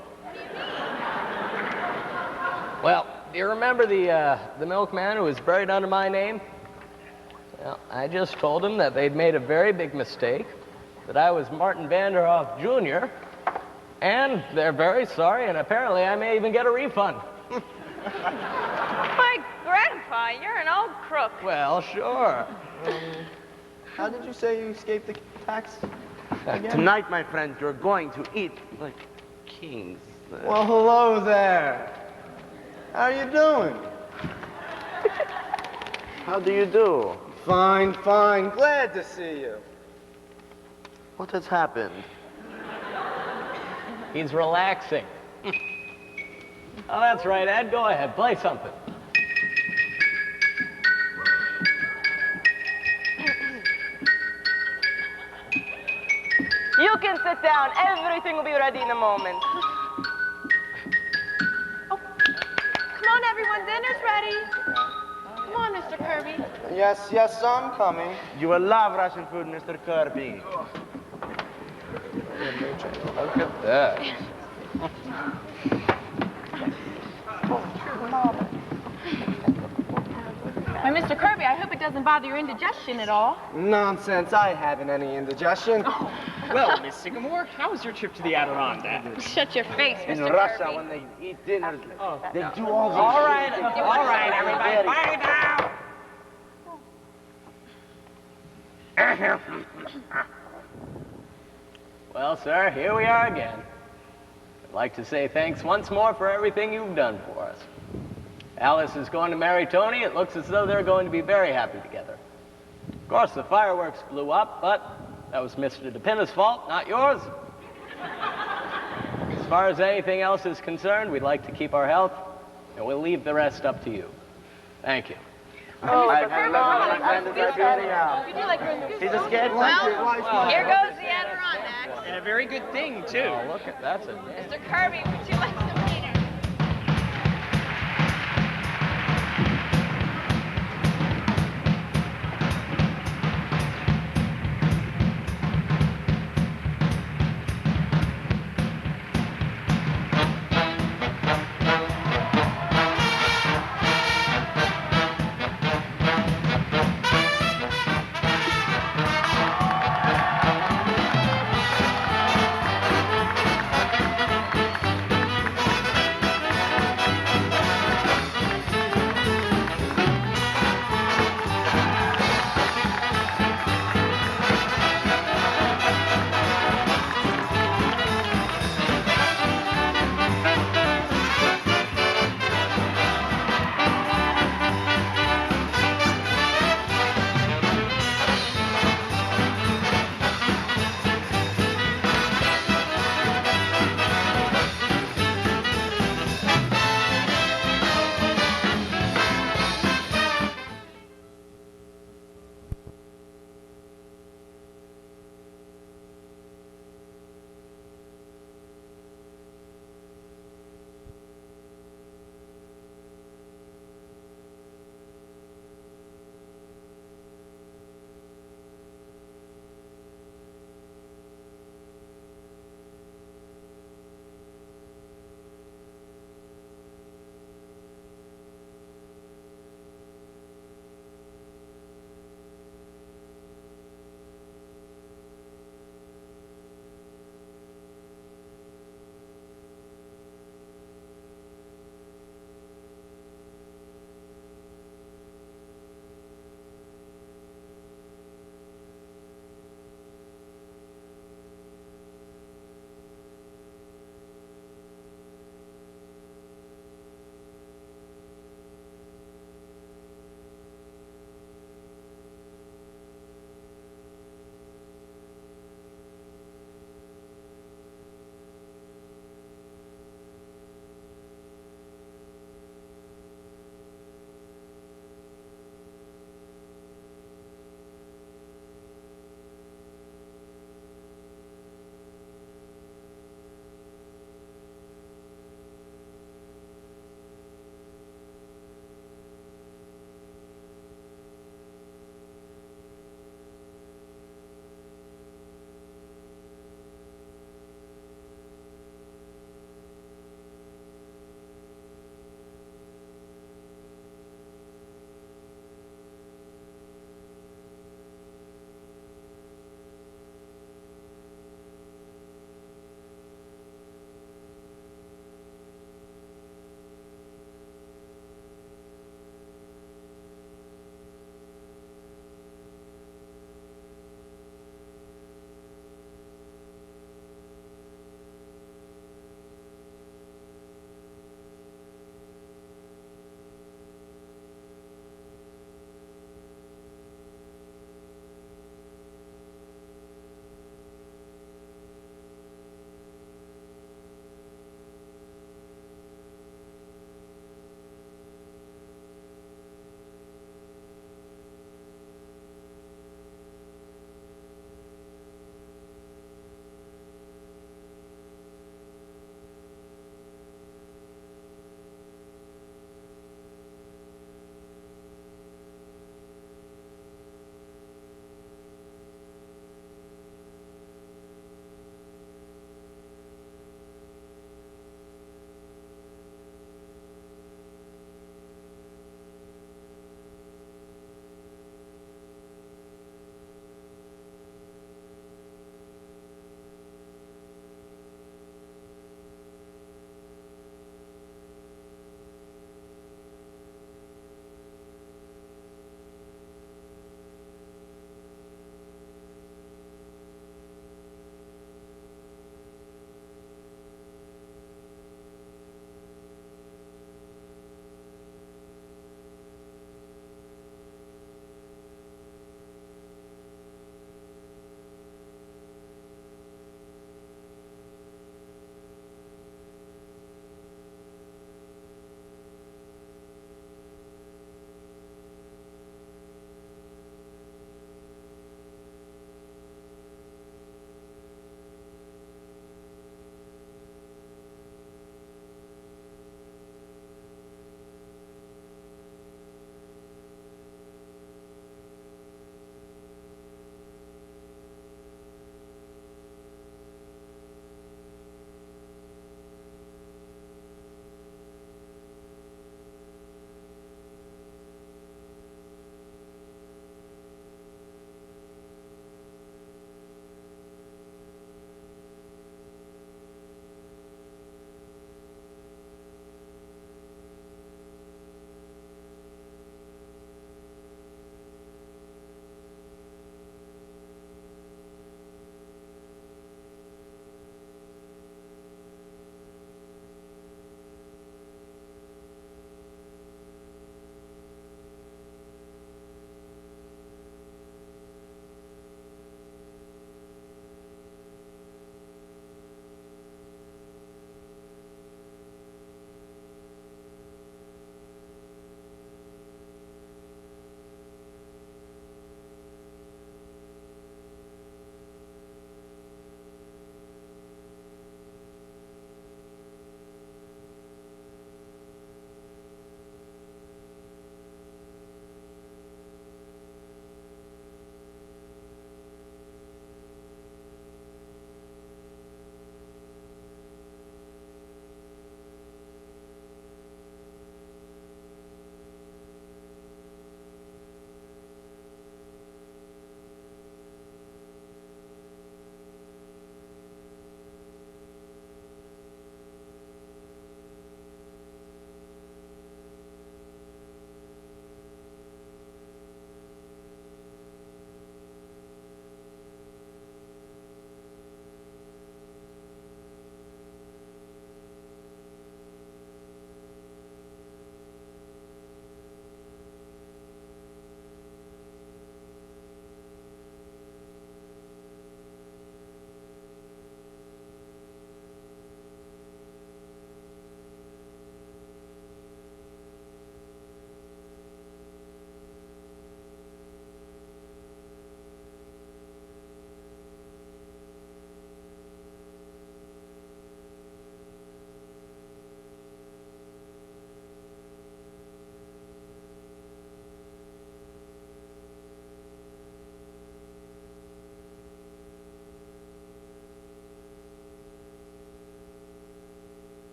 Well, do you remember the milkman who was buried under my name? Well, I just told him that they'd made a very big mistake, that I was Martin Vanderhoff Jr., and they're very sorry, and apparently I may even get a refund. My Grandpa, you're an old crook. Well, sure. How did you say you escaped the tax? Again? Tonight, my friends, you're going to eat like kings. Well, hello there. How are you doing? How do you do? Fine, fine. Glad to see you. What has happened? He's relaxing. Oh, that's right, Ed. Go ahead, play something. You can sit down. Everything will be ready in a moment. Come on, everyone, dinner's ready. Come on, Mr. Kirby. Yes, yes, I'm coming. You will love Russian food, Mr. Kirby. Look at that. Why, Mr. Kirby, I hope it doesn't bother your indigestion at all. Nonsense, I haven't any indigestion. Well, Miss Sycamore, how was your trip to the Adirondacks? Shut your face, In Mr. Russia, Kirby. when they eat dinner, they do all these All right, everybody, Very- quiet down. Well, sir, here we are again. I'd like to say thanks once more for everything you've done for us. Alice is going to marry Tony. It looks as though they're going to be very happy together. Of course, the fireworks blew up, but that was Mr. DePina's fault, not yours. As far as anything else is concerned, we'd like to keep our health, and we'll leave the rest up to you. Thank you. Oh, Mr. Kirby, He's a scared Here goes the Adirondacks. And a very good thing, too. Oh, look at that's a Mr. Kirby, would you like